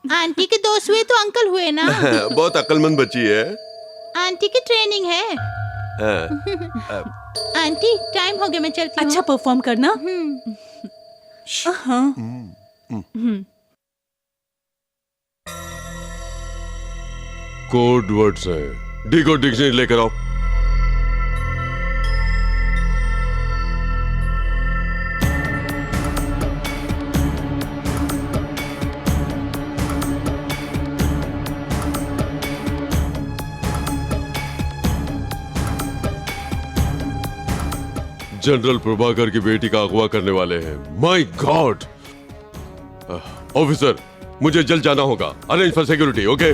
Aunty के दोस्त हुए तो अंकल हुए ना। बहुत अक्लमंद बच्ची है। आंटी की ट्रेनिंग है। आंटी, टाइम हो गया, मैं चलती हूँ। अच्छा परफॉर्म करना। कोड वर्ड्स है, डिकोड डिक्शनरी लेकर आओ। जनरल प्रभाकर की बेटी का अगवा करने वाले हैं। My God. ऑफिसर, मुझे जल्द जाना होगा। Arrange for security. ओके।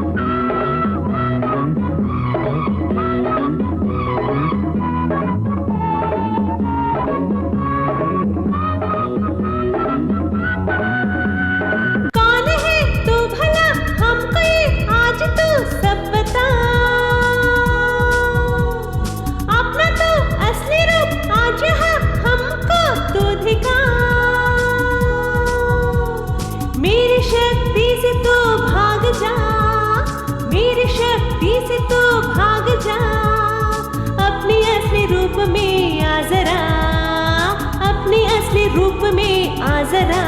रूप में आ जरा, अपने असली रूप में आ जरा।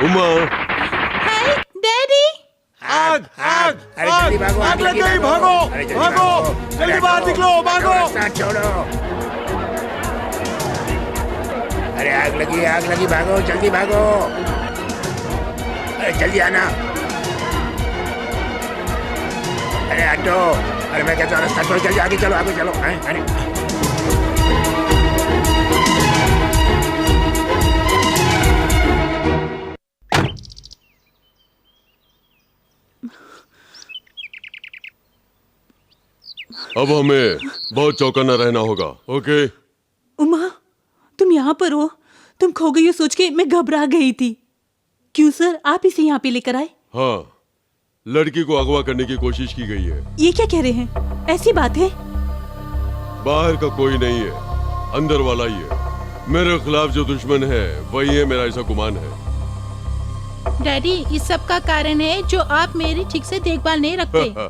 उमा, हाय डैडी। आग आग अरे जल्दी भागो, आग लग गई, भागो, अरे जल्दी भागो, जल्दी अरे बाहर हटो, निकलो, भागो। हटो, रास्ता छोड़ो। अरे आग लगी, भागो, जल्दी भागो। अरे जल्दी आना। अरे हटो, अरे मैं कहता हूँ रास्ता छोड़ो, जल्दी आगे चलो, आगे चलो। अरे अब हमें बहुत चौकन्ना रहना होगा, ओके? उमा, तुम यहाँ पर हो? तुम खो गई हो सोच के मैं घबरा गई थी। क्यों सर, आप इसे यहाँ पे लेकर आए? हाँ, लड़की को अगवा करने की कोशिश की गई है। ये क्या कह रहे हैं? ऐसी बात है? बाहर का कोई नहीं है, अंदर वाला ही है। मेरे खिलाफ जो दुश्मन है वही है, मेरा ऐसा गुमान है। डैडी, इस सब का कारण है जो आप मेरी ठीक से देखभाल नहीं रखते।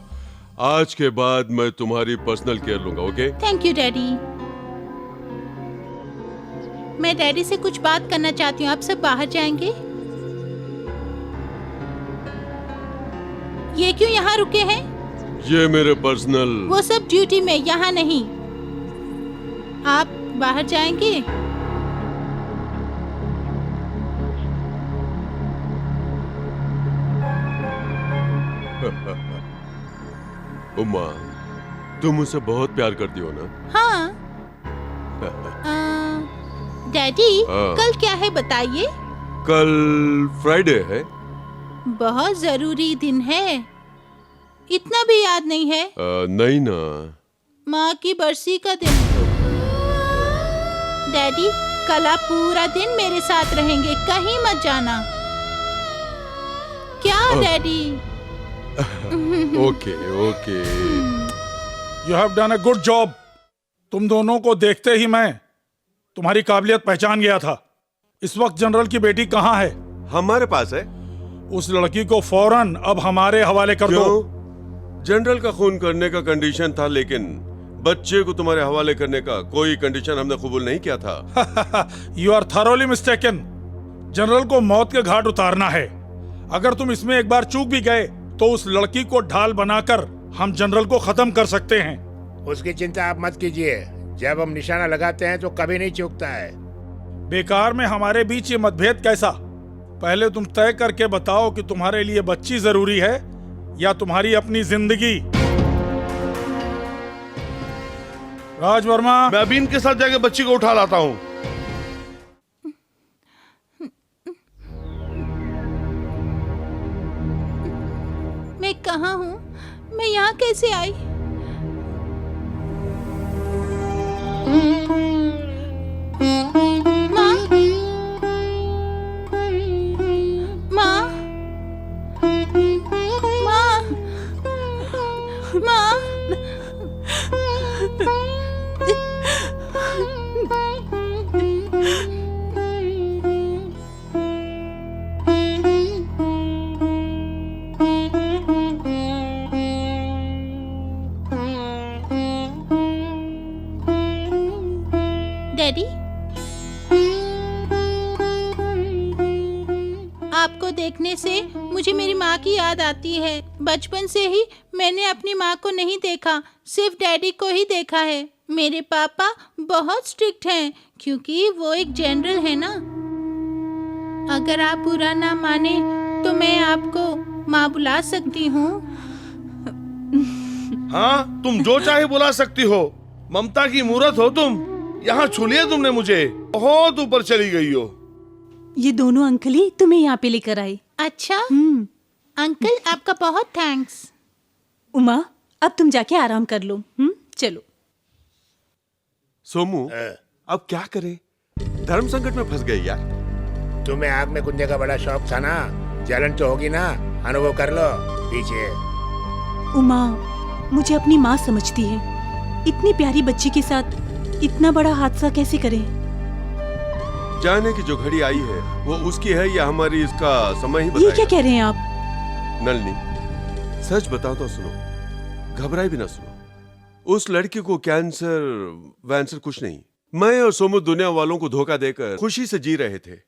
आज के बाद मैं तुम्हारी पर्सनल केयर लूंगा, ओके? Thank you daddy. मैं डैडी से कुछ बात करना चाहती हूँ, आप सब बाहर जाएंगे? ये क्यों यहाँ रुके हैं? ये मेरे पर्सनल। वो सब ड्यूटी में, यहाँ नहीं। आप बाहर जाएंगे? उम्मा, तुम मुझसे बहुत प्यार करती हो ना? हाँ। डैडी, हाँ। कल क्या है बताइए? कल फ्राइडे है। बहुत जरूरी दिन है। इतना भी याद नहीं है? नहीं ना। माँ की बरसी का दिन। डैडी, कल आप पूरा दिन मेरे साथ रहेंगे, कहीं मत जाना। क्या daddy? Okay okay. You have done a good job. तुम दोनों को देखते ही मैं तुम्हारी काबिलियत पहचान गया था। इस वक्त जनरल की बेटी कहाँ है? हमारे पास है। उस लड़की को फौरन अब हमारे हवाले कर दो। जनरल का खून करने का कंडीशन था, लेकिन बच्चे को तुम्हारे हवाले करने का कोई कंडीशन हमने कबूल नहीं किया था। You are thoroughly mistaken. General को मौत के घाट उतारना है। अगर तुम इसमें एक बार चूक भी गए तो उस लड़की को ढाल बनाकर हम जनरल को खत्म कर सकते हैं। उसकी चिंता आप मत कीजिए, जब हम निशाना लगाते हैं तो कभी नहीं चूकता है। बेकार में हमारे बीच ये मतभेद कैसा? पहले तुम तय करके बताओ कि तुम्हारे लिए बच्ची जरूरी है या तुम्हारी अपनी जिंदगी। राज वर्मा, मैं अभी इनके साथ जाके बच्ची को उठा लाता हूँ। मैं कहाँ हूँ? मैं यहाँ कैसे आई? माँ, माँ, माँ, माँ। डैडी, आपको देखने से मुझे मेरी माँ की याद आती है। बचपन से ही मैंने अपनी माँ को नहीं देखा, सिर्फ डैडी को ही देखा है। मेरे पापा बहुत स्ट्रिक्ट हैं क्योंकि वो एक जनरल है ना। अगर आप बुरा ना माने तो मैं आपको माँ बुला सकती हूँ। हाँ, तुम जो चाहे बुला सकती हो। ममता की मूरत हो तुम। यहाँ छू लिया तुमने मुझे। बहुत ऊपर चली गई हो। ये दोनों अंकल ही तुम्हें यहाँ पे लेकर आए। अच्छा हम्म। अंकल, आपका बहुत थैंक्स। उमा, अब तुम जाके आराम कर लो। चलो। सोमू, अब क्या करें? धर्म संकट में फंस गए यार। तुम्हें आग में कूदने का बड़ा शौक था ना, जलन तो होगी ना, अनुभव कर लो। पीछे उमा मुझे अपनी माँ समझती है, इतनी प्यारी बच्ची के साथ इतना बड़ा हादसा कैसे करें? जाने की जो घड़ी आई है वो उसकी है या हमारी, इसका समय ही ये क्या बताएगा। कह रहे हैं आप? नलिनी, सच बताओ तो सुनो, घबराए भी ना सुनो। उस लड़की को कैंसर वैंसर कुछ नहीं। मैं और सोमू दुनिया वालों को धोखा देकर खुशी से जी रहे थे।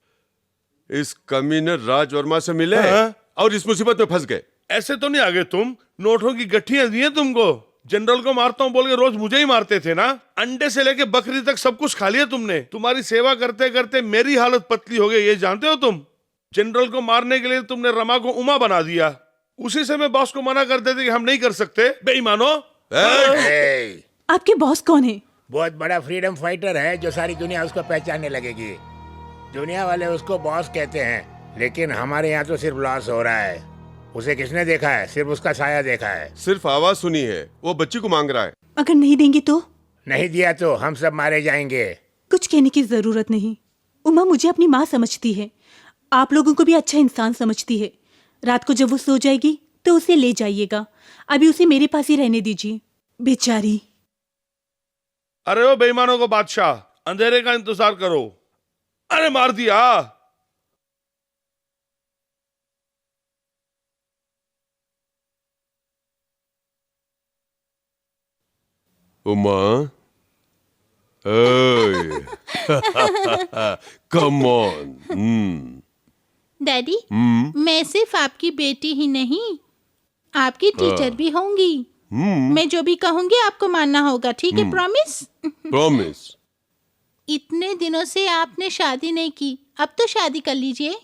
इस कमीने राज वर्मा से मिले और इस मुसीबत में फंस गए। ऐसे तो नहीं आगे तुम, नोटों की गठियां दी हैं तुमको। जनरल को मारता हूँ बोल के रोज मुझे ही मारते थे ना। अंडे से लेके बकरी तक सब कुछ खा लिया तुमने। तुम्हारी सेवा करते करते मेरी हालत पतली हो गई, ये जानते हो तुम। जनरल को मारने के लिए तुमने रमा को उमा बना दिया। उसी से मैं बॉस को मना कर देते कि हम नहीं कर सकते। बेईमानो। ए, आपके बॉस कौन है? बहुत बड़ा फ्रीडम फाइटर है जो सारी दुनिया उसको पहचानने लगेगी। दुनिया वाले उसको बॉस कहते हैं, लेकिन हमारे यहाँ तो सिर्फ लॉस हो रहा है। उसे किसने देखा है? सिर्फ उसका साया देखा है। सिर्फ आवाज सुनी है, वो बच्ची को मांग रहा है। अगर नहीं देंगे तो? नहीं दिया तो हम सब मारे जाएंगे। कुछ कहने की जरूरत नहीं। उमा मुझे अपनी माँ समझती है, आप लोगों को भी अच्छा इंसान समझती है। रात को जब वो सो जाएगी तो उसे ले जाइएगा, अभी उसे मेरे पास ही रहने दीजिए। बेचारी। अरे ओ बेईमानों को बादशाह, अंधेरे का इंतजार करो। अरे मार दिया। Uma, come on. डैडी, मैं सिर्फ आपकी बेटी ही नहीं, आपकी टीचर भी होंगी। मैं जो भी कहूंगी आपको मानना होगा, ठीक है? प्रॉमिस? प्रॉमिस। इतने दिनों से आपने शादी नहीं की, अब तो शादी कर लीजिए।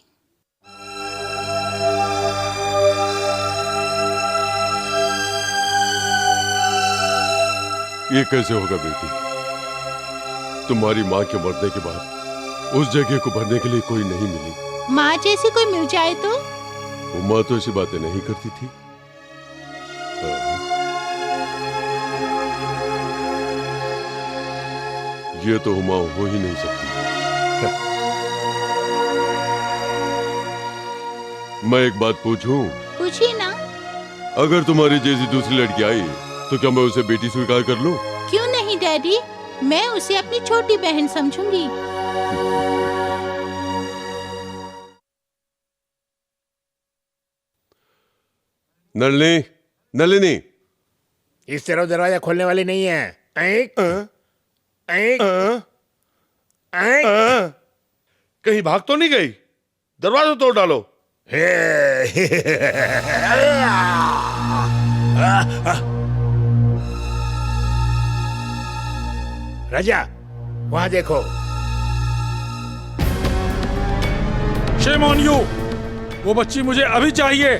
ये कैसे होगा बेटी? तुम्हारी माँ के मरने के बाद उस जगह को भरने के लिए कोई नहीं मिली। माँ जैसी कोई मिल जाए तो? उमा तो ऐसी बातें नहीं करती थी। ये तो उमा हो ही नहीं सकती। मैं एक बात पूछूं? पूछिए ना। अगर तुम्हारी जैसी दूसरी लड़की आई तो क्या मैं उसे बेटी स्वीकार कर लूं? क्यों नहीं डैडी, मैं उसे अपनी छोटी बहन समझूंगी। नलिनी, नलिनी। इस तरह दरवाजा खोलने वाली नहीं है। ऐक, ऐक, ऐक। कहीं भाग तो नहीं गई? दरवाजा तोड़ डालो। राजा, वहां देखो। शेम ऑन यू, वो बच्ची मुझे अभी चाहिए।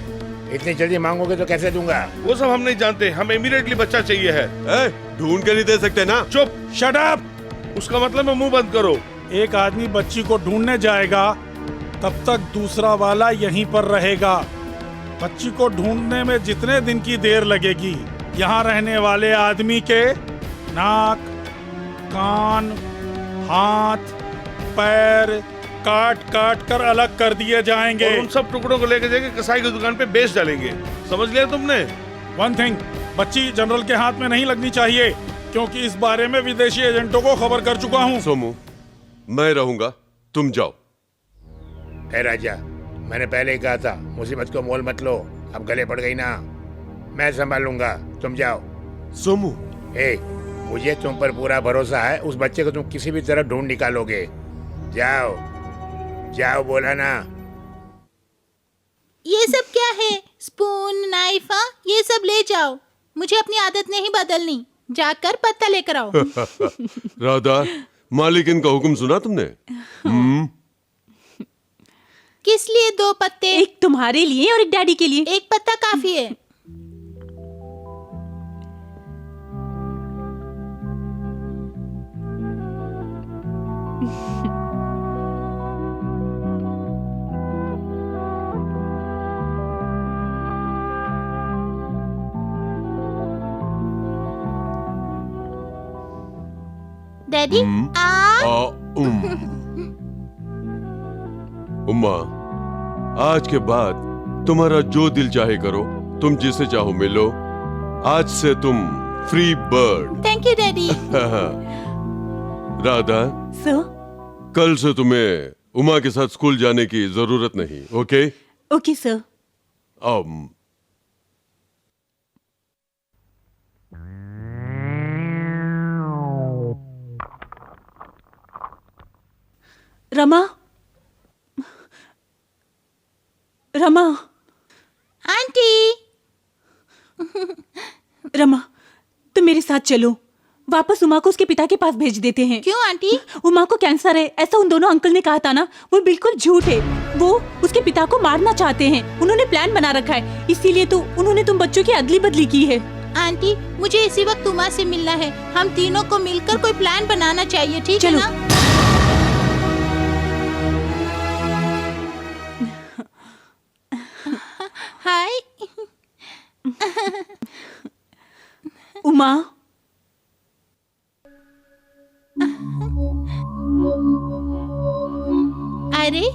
इतनी जल्दी मांगोगे तो कैसे दूंगा? वो सब हम नहीं जानते, हमें इमीडिएटली बच्चा चाहिए है। ढूंढ के नहीं दे सकते ना? चुप। Shut up. उसका मतलब है मुंह बंद करो। एक आदमी बच्ची को ढूंढने जाएगा, तब तक दूसरा वाला यहीं पर रहेगा। बच्ची को ढूंढने में जितने दिन की देर लगेगी, यहाँ रहने वाले आदमी के नाक, कान, हाथ, पैर काट काट कर अलग कर दिए जाएंगे। और उन सब टुकड़ों को लेकर जाके कसाई की दुकान पे बेच डालेंगे। समझ लिया तुमने? वन थिंग, बच्ची जनरल के हाथ में नहीं लगनी चाहिए, क्योंकि इस बारे में विदेशी एजेंटों को खबर कर चुका हूँ। सोमू, मैं रहूंगा, तुम जाओ। ए राजा, मैंने पहले ही कहा था, मुसीबत को मोल मत लो। अब गले पड़ गई ना, मैं संभालूंगा, तुम जाओ। सोमू, ए, मुझे तुम पर पूरा भरोसा है। उस बच्चे को तुम किसी भी तरह ढूंढ निकालोगे। जाओ, जाओ, बोला ना। ये सब क्या है? स्पून, नाइफ, ये सब ले जाओ। मुझे अपनी आदत नहीं बदलनी। जाकर पत्ता लेकर आओ। राधा, मालिकिन का हुक्म सुना तुमने? किस लिए 2 पत्ते? एक तुम्हारे लिए और एक डैडी के लिए। एक पत्ता काफी है। डैडी उम्मा, आज के बाद तुम्हारा जो दिल चाहे करो, तुम जिसे चाहो मिलो। आज से तुम free bird. Thank you daddy. Radha, sir. कल से तुम्हें उमा के साथ स्कूल जाने की जरूरत नहीं। Okay? Okay sir. Rama, Rama, aunty. Rama, तुम मेरे साथ चलो। वापस उमा को उसके पिता के पास भेज देते हैं। क्यों आंटी? उमा को कैंसर है, ऐसा उन दोनों अंकल ने कहा था ना, वो बिल्कुल झूठ है। वो उसके पिता को मारना चाहते हैं। उन्होंने प्लान बना रखा है, इसीलिए तो उन्होंने तुम बच्चों की अदली बदली की है। आंटी, मुझे इसी वक्त उमा से मिलना है। हम तीनों को मिलकर कोई प्लान बनाना चाहिए, ठीक है ना? हाय उमा, अरे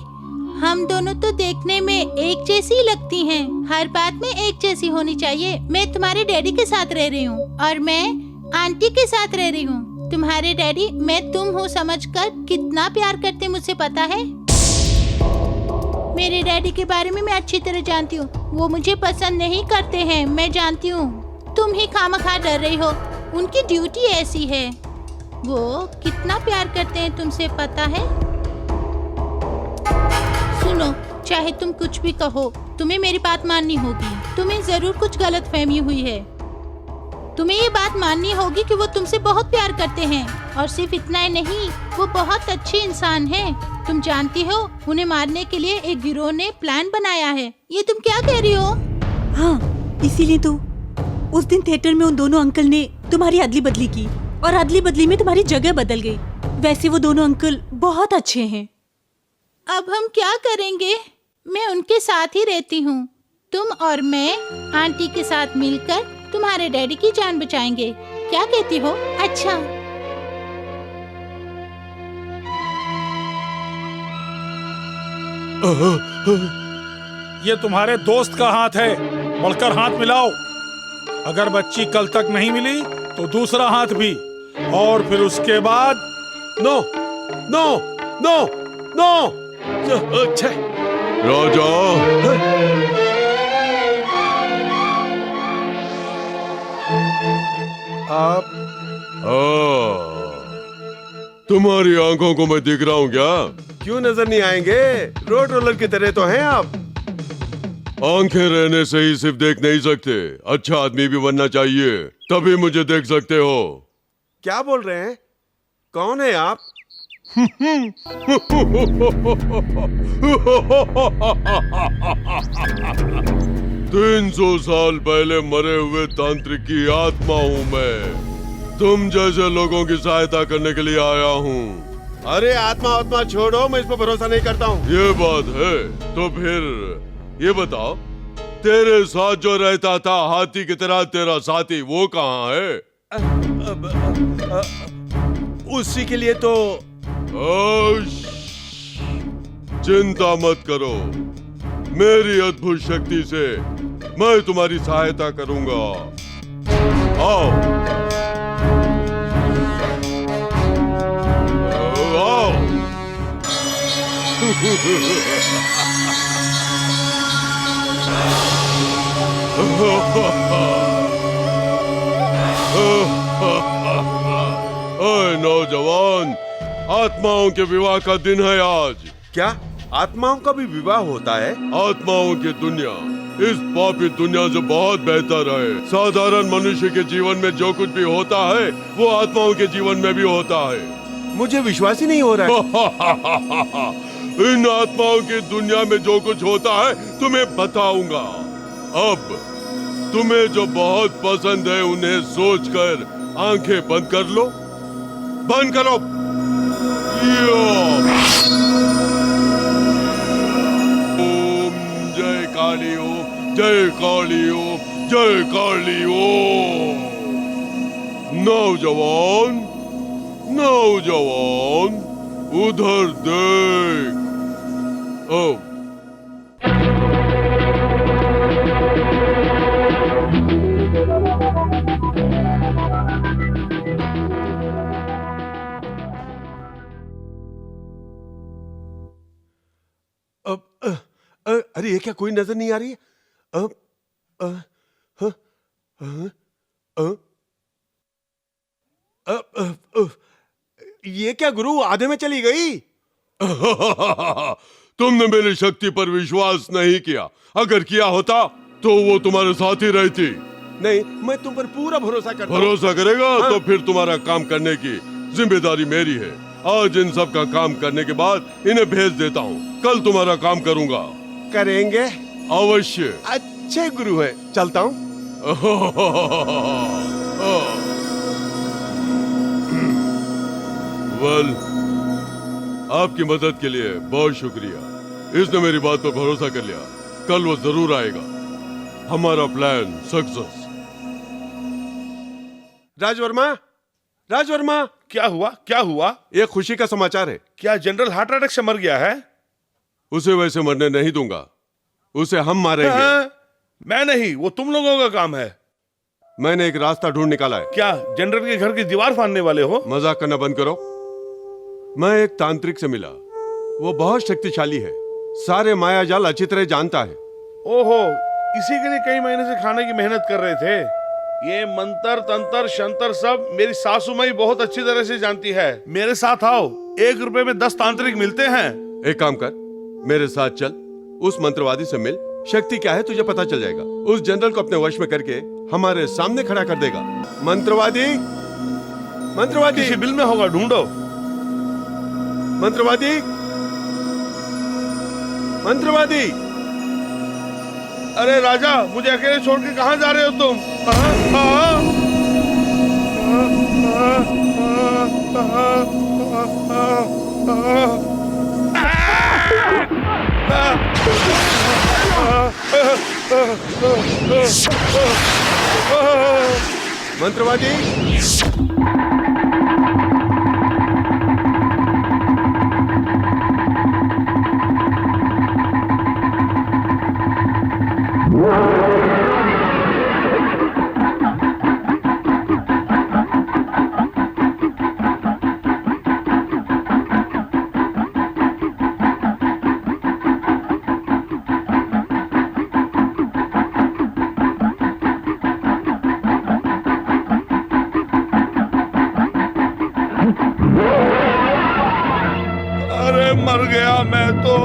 हम दोनों तो देखने में एक जैसी लगती हैं। हर बात में एक जैसी होनी चाहिए। मैं तुम्हारे डैडी के साथ रह रही हूँ और मैं आंटी के साथ रह रही हूँ। तुम्हारे डैडी मैं तुम हो समझकर कितना प्यार करते मुझे पता है। मेरे डैडी के बारे में मैं अच्छी तरह जानती हूँ। वो मुझे पसंद नहीं करते हैं, मैं जानती हूँ। तुम ही खामखा डर रही हो। उनकी ड्यूटी ऐसी है। वो कितना प्यार करते हैं तुमसे पता है। सुनो, चाहे तुम कुछ भी कहो, तुम्हें मेरी बात माननी होगी। तुम्हें जरूर कुछ गलतफहमी हुई है। तुम्हें ये बात माननी होगी कि वो तुमसे बहुत प्यार करते हैं और सिर्फ इतना ही नहीं, वो बहुत अच्छे इंसान हैं। तुम जानती हो, उन्हें मारने के लिए एक गिरोह ने प्लान बनाया है। ये तुम क्या कह रही हो? हाँ, इसीलिए तो उस दिन थिएटर में उन दोनों अंकल ने तुम्हारी अदली बदली की और अदली बदली में तुम्हारी जगह बदल गई। वैसे वो दोनों अंकल बहुत अच्छे हैं। अब हम क्या करेंगे? मैं उनके साथ ही रहती हूँ। तुम और मैं आंटी के साथ मिलकर तुम्हारे डैडी की जान बचाएंगे। क्या कहती हो? अच्छा। ये तुम्हारे दोस्त का हाथ है, बढ़कर हाथ मिलाओ। अगर बच्ची कल तक नहीं मिली तो दूसरा हाथ भी, और फिर उसके बाद नो नो नो नो। राजा, आप तुम्हारी आंखों को मैं दिख रहा हूँ क्या? क्यों नजर नहीं आएंगे? रोड रोलर की तरह तो हैं आप। आंखें रहने से ही सिर्फ देख नहीं सकते, अच्छा आदमी भी बनना चाहिए, तभी मुझे देख सकते हो। क्या बोल रहे हैं? कौन है आप? 300 साल पहले मरे हुए तांत्रिक की आत्मा हूँ मैं। तुम जैसे लोगों की सहायता करने के लिए आया हूँ। अरे आत्मा छोड़ो, मैं इस पर भरोसा नहीं करता हूँ। ये बात है तो फिर ये बताओ, तेरे साथ जो रहता था हाथी की तरह तेरा साथी, वो कहाँ है? उसी के लिए तो चिंता मत करो, मेरी अद्भुत शक्ति से मैं तुम्हारी सहायता करूंगा। आओ आओ। ओए नौजवान, आत्माओं के विवाह का दिन है आज। क्या आत्माओं का भी विवाह होता है? आत्माओं की दुनिया इस पापी दुनिया से बहुत बेहतर है। साधारण मनुष्य के जीवन में जो कुछ भी होता है वो आत्माओं के जीवन में भी होता है। मुझे विश्वास ही नहीं हो रहा है। इन आत्माओं की दुनिया में जो कुछ होता है तुम्हें बताऊंगा। अब तुम्हें जो बहुत पसंद है उन्हें सोचकर आंखें बंद कर लो। बंद करो। ओम जय काली ओम, जय काली ओम, जय काली ओम। नौजवान, नौजवान उधर देख। ओ अरे ये क्या कोई नजर नहीं आ रही है? ये क्या गुरु आधे में चली गई? तुमने मेरी शक्ति पर विश्वास नहीं किया। अगर किया होता तो वो तुम्हारे साथ ही रहती। नहीं, मैं तुम पर पूरा भरोसा करता हूं। भरोसा करेगा तो फिर तुम्हारा काम करने की जिम्मेदारी मेरी है। आज इन सब का काम करने के बाद इन्हें भेज देता हूँ। कल तुम्हारा काम करूंगा। करेंगे अवश्य। अच्छे गुरु है, चलता हूँ। वेल, आपकी मदद के लिए बहुत शुक्रिया। इसने मेरी बात पर भरोसा कर लिया। कल वो जरूर आएगा। हमारा प्लान सक्सेस। राजवर्मा, राजवर्मा, क्या हुआ? क्या हुआ? एक खुशी का समाचार है। क्या जनरल हार्ट अटैक से मर गया है? उसे वैसे मरने नहीं दूंगा। उसे हम मारेंगे। हाँ, मैं नहीं, वो तुम लोगों का काम है। मैंने एक रास्ता ढूंढ निकाला है। क्या जनरल के घर की दीवार फाड़ने वाले हो? मजाक करना बंद करो। मैं एक तांत्रिक से मिला। वो बहुत शक्तिशाली है। सारे माया जाल अच्छी तरह जानता है। ओहो, इसी के लिए कई महीने से खाने की मेहनत कर रहे थे। ये मंत्र तंत्र शंतर सब मेरी सासू माई बहुत अच्छी तरह से जानती है। मेरे साथ आओ, 1 रुपए में 10 तांत्रिक मिलते हैं। एक काम कर, मेरे साथ चल, उस मंत्रवादी से मिल। शक्ति क्या है तुझे पता चल जाएगा। उस जनरल को अपने वश में करके हमारे सामने खड़ा कर देगा। मंत्रवादी, मंत्रवादी, किसी बिल में होगा, ढूंढो। मंत्रवादी, मंत्रवादी। अरे राजा, मुझे अकेले छोड़ के कहाँ जा रहे हो तुम? मंत्रवादी, अरे मर गया मैं तो।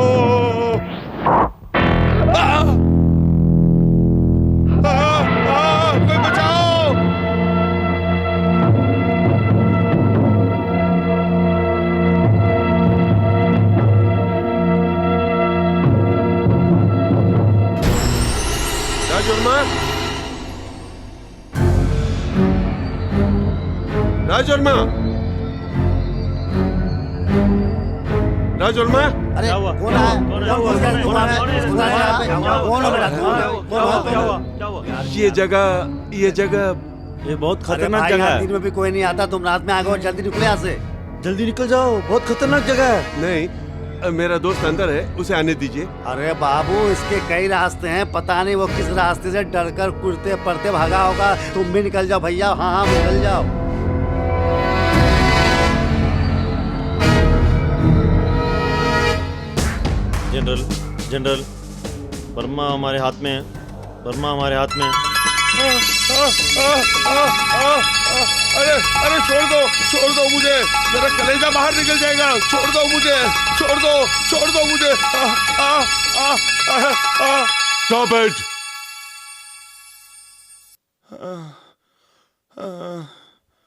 कोई बचाओ। राजवर्मा, राजवर्मा, राजवर्मा। अरे क्या हुआ? कौन है? कौन है? कौन है? कौन है? कौन है यहाँ पे? कौन है बेटा? क्या हुआ? ये जगह ये बहुत अरे खतरनाक भाई, जगह यहाँ है। दिन में भी कोई नहीं आता। तुम रात में आ गए हो, जल्दी निकले यहाँ से। जल्दी निकल जाओ, बहुत खतरनाक जगह है। नहीं, मेरा दोस्त अंदर है, उसे आने दीजिए। अरे बाबू, इसके कई रास्ते हैं। पता नहीं वो किस रास्ते से डरकर कुर्ते पड़ते भागा होगा। तुम भी निकल जाओ भैया। हाँ हाँ, निकल जाओ। जनरल, जनरल, बर्मा हमारे हाथ में है। बर्मा हमारे हाथ में है। अरे अरे छोड़ दो मुझे। मेरा कलेजा बाहर निकल जाएगा। छोड़ दो मुझे, छोड़ दो मुझे। Stop it.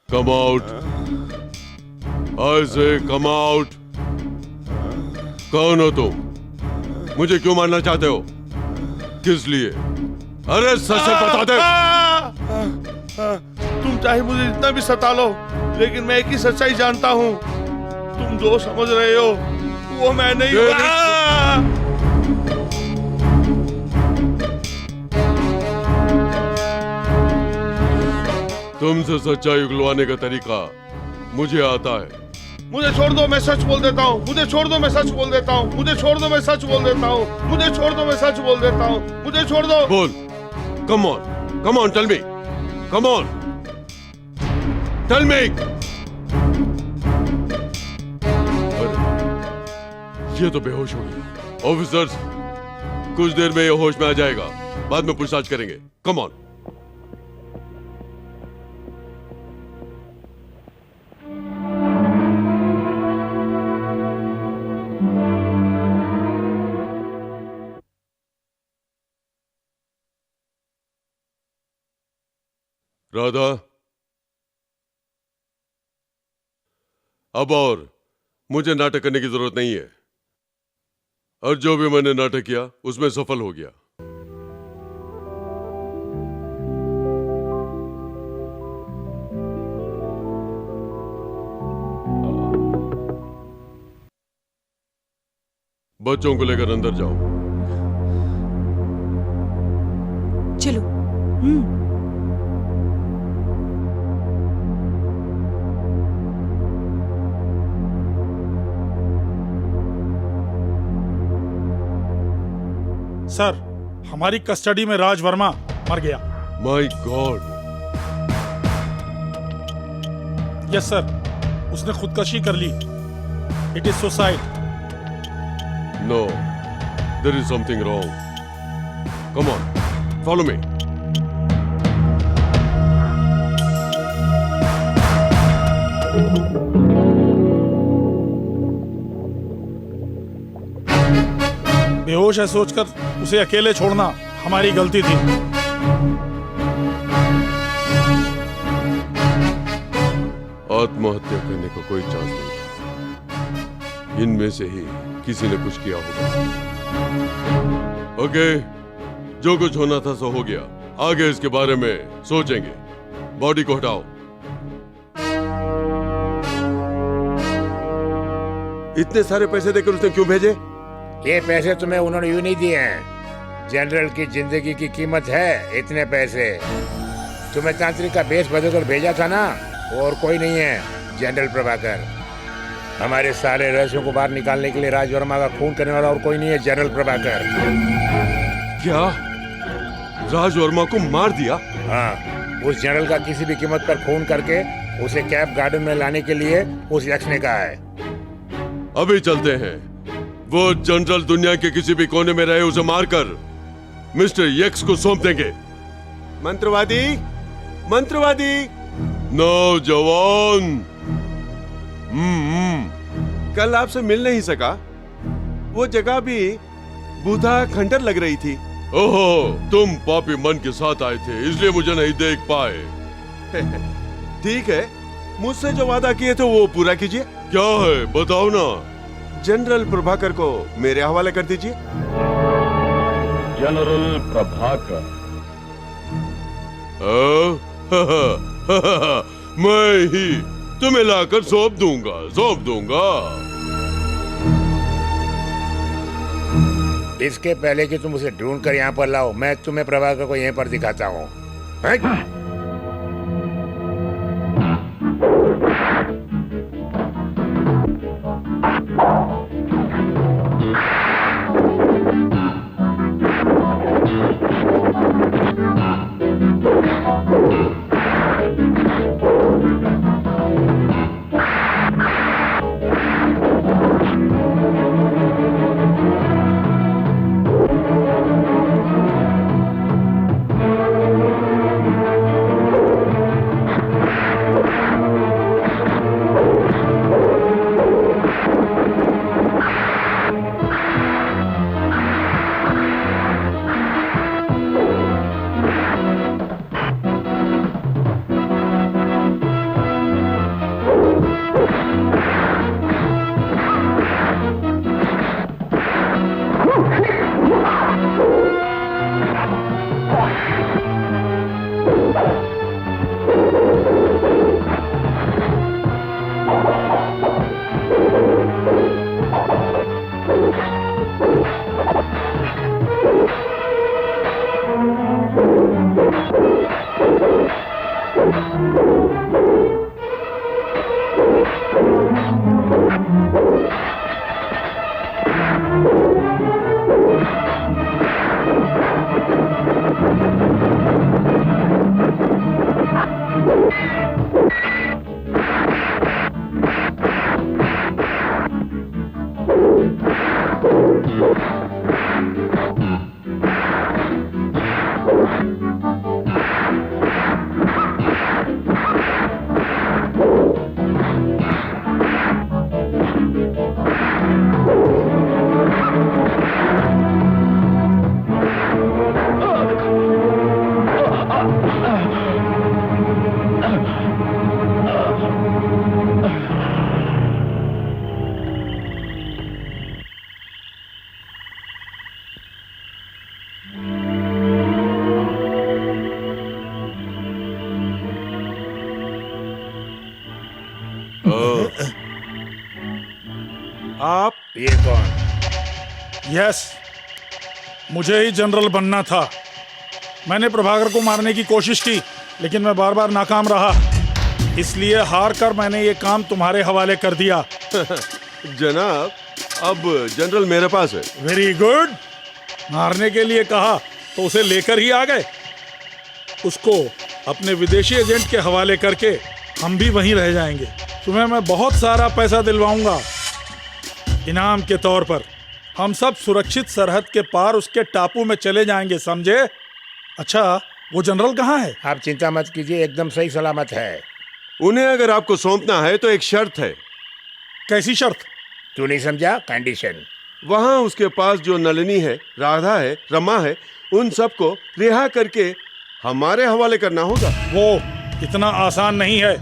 Come out. I said come out. कौन हो तुम? मुझे क्यों मारना चाहते हो? किस लिए? अरे सच बता दे। तुम चाहे मुझे जितना भी सता लो, लेकिन मैं एक ही सच्चाई जानता हूँ। तुम जो समझ रहे हो वो मैं नहीं हूँ। तुमसे सच्चाई उगलवाने का तरीका मुझे आता है। मुझे छोड़ दो, मैं सच बोल देता हूँ। मुझे छोड़ दो, मैं सच बोल देता हूँ। मुझे छोड़ दो, मैं सच बोल देता हूँ। मुझे छोड़ दो, मैं सच बोल देता हूँ। मुझे छोड़ दो। बोल। Come on tell me. Come on tell me. ये तो बेहोश हो गया। ऑफिसर्स, कुछ देर में ये होश में आ जाएगा, बाद में पूछताछ करेंगे। Come on. राधा, अब और मुझे नाटक करने की जरूरत नहीं है, और जो भी मैंने नाटक किया उसमें सफल हो गया। बच्चों को लेकर अंदर जाओ। चलो। सर, हमारी कस्टडी में राज वर्मा मर गया। My God. यस सर, उसने खुदकशी कर ली। It is suicide. No, there is something wrong. Come on, follow me. बेहोश है सोचकर उसे अकेले छोड़ना हमारी गलती थी। आत्महत्या करने का कोई चांस नहीं। इनमें से ही किसी ने कुछ किया होगा। ओके, जो कुछ होना था सो हो गया। आगे इसके बारे में सोचेंगे। बॉडी को हटाओ। इतने सारे पैसे देकर उसने क्यों भेजे? ये पैसे तुम्हें उन्होंने यूं नहीं दिए हैं। जनरल की जिंदगी की कीमत है इतने पैसे। तुम्हें तांत्रिक का बेस बदलकर भेजा था ना, और कोई नहीं है, जनरल प्रभाकर। हमारे सारे रहस्यों को बाहर निकालने के लिए राज वर्मा का खून करने वाला और कोई नहीं है, जनरल प्रभाकर। क्या राज वर्मा को मार दिया? हाँ, उस जनरल का किसी भी कीमत पर खून करके उसे कैप गार्डन में लाने के लिए उस यक्ष ने कहा है। अभी चलते हैं। वो जनरल दुनिया के किसी भी कोने में रहे, उसे मारकर मिस्टर यक्स को सौंप देंगे। मंत्रवादी, मंत्रवादी। नौजवान। कल आपसे मिल नहीं सका। वो जगह भी बुधा खंडर लग रही थी। ओहो, तुम पापी मन के साथ आए थे, इसलिए मुझे नहीं देख पाए। ठीक है, मुझसे जो वादा किए थे वो पूरा कीजिए। क्या है बताओ ना। जनरल प्रभाकर को मेरे हवाले कर दीजिए। जनरल प्रभाकर। मैं ही तुम्हें लाकर सौंप दूंगा। इसके पहले कि तुम उसे ढूंढ कर यहाँ पर लाओ, मैं तुम्हें प्रभाकर को यहीं पर दिखाता हूँ। यस, मुझे ही जनरल बनना था। मैंने प्रभाकर को मारने की कोशिश की, लेकिन मैं बार बार नाकाम रहा। इसलिए हार कर मैंने ये काम तुम्हारे हवाले कर दिया। जनाब, अब जनरल मेरे पास है। Very good. मारने के लिए कहा तो उसे लेकर ही आ गए। उसको अपने विदेशी एजेंट के हवाले करके हम भी वहीं रह जाएंगे। तुम्हें मैं बहुत सारा पैसा दिलवाऊंगा इनाम के तौर पर। हम सब सुरक्षित सरहद के पार उसके टापू में चले जाएंगे, समझे? अच्छा, वो जनरल कहाँ है? आप चिंता मत कीजिए, एकदम सही सलामत है। उन्हें अगर आपको सौंपना है तो एक शर्त है। कैसी शर्त? तू नहीं समझा? कंडीशन। वहाँ उसके पास जो नलिनी है, राधा है, रमा है, उन सबको रिहा करके हमारे हवाले करना होगा। वो इतना आसान नहीं है।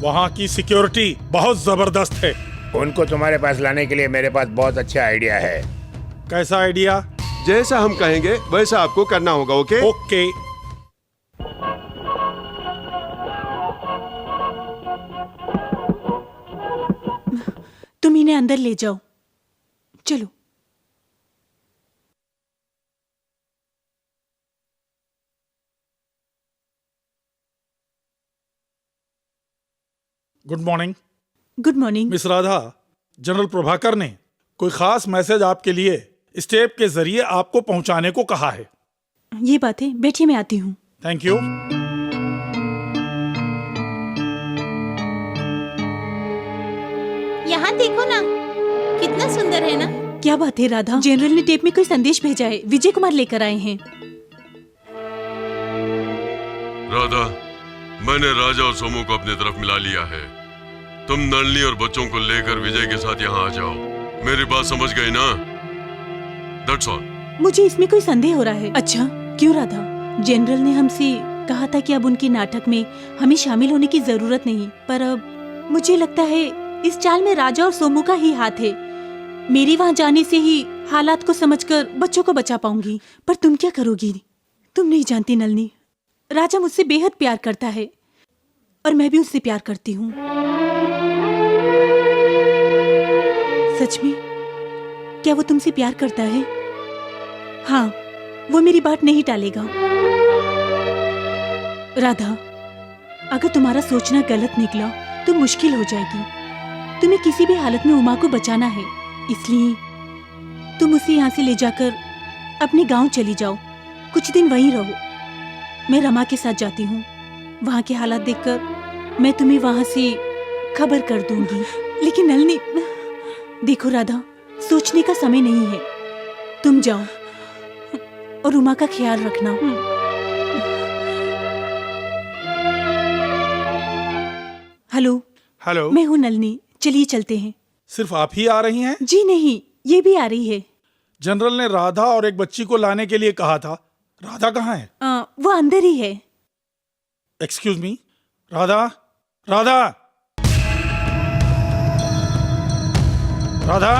वहाँ की सिक्योरिटी बहुत जबरदस्त है। उनको तुम्हारे पास लाने के लिए मेरे पास बहुत अच्छा आइडिया है। कैसा आइडिया? जैसा हम कहेंगे वैसा आपको करना होगा। ओके? ओके। तुम इन्हें अंदर ले जाओ। चलो। Good morning. Good morning. Miss Radha, general Prabhakar ने कोई खास मैसेज आपके लिए स्टेप के जरिए आपको पहुंचाने को कहा है। ये बात है, बैठिए, मैं आती हूँ। Thank you. यहाँ देखो ना, कितना सुंदर है ना। क्या बात है राधा, जनरल ने टेप में कोई संदेश भेजा है। विजय कुमार लेकर आए हैं। राधा, मैंने राजा और सोमू को अपनी तरफ मिला लिया है। तुम नलिनी और बच्चों को लेकर विजय के साथ यहाँ आ जाओ। मेरी बात समझ गई ना? That's all. मुझे इसमें कोई संदेह हो रहा है। अच्छा, क्यों राधा? जनरल ने हमसे कहा था कि अब उनके नाटक में हमें शामिल होने की जरूरत नहीं, पर अब मुझे लगता है इस चाल में राजा और सोमू का ही हाथ है। मेरी वहाँ जाने से ही हालात को समझकर बच्चों को बचा पाऊंगी। पर तुम क्या करोगी? तुम नहीं जानती नलिनी, राजा मुझसे बेहद प्यार करता है और मैं भी उससे प्यार करती हूँ। सच में? क्या वो तुमसे प्यार करता है? हाँ, वो मेरी बात नहीं टालेगा। राधा, अगर तुम्हारा सोचना गलत निकला तो मुश्किल हो जाएगी। तुम्हें किसी भी हालत में उमा को बचाना है, इसलिए तुम उसे यहाँ से ले जाकर अपने गांव चली जाओ। कुछ दिन वहीं रहो। मैं रमा के साथ जाती हूँ। वहाँ के हालात देखकर मैं तुम्हें वहाँ से खबर कर दूंगी। लेकिन नलिनी, देखो राधा, सोचने का समय नहीं है। तुम जाओ और उमा का ख्याल रखना। हेलो। हेलो। मैं हूँ नलिनी, चलिए चलते हैं। सिर्फ आप ही आ रही हैं? जी नहीं, ये भी आ रही है। जनरल ने राधा और एक बच्ची को लाने के लिए कहा था। राधा कहाँ है? वो अंदर ही है। Excuse me, Radha, Radha, Radha.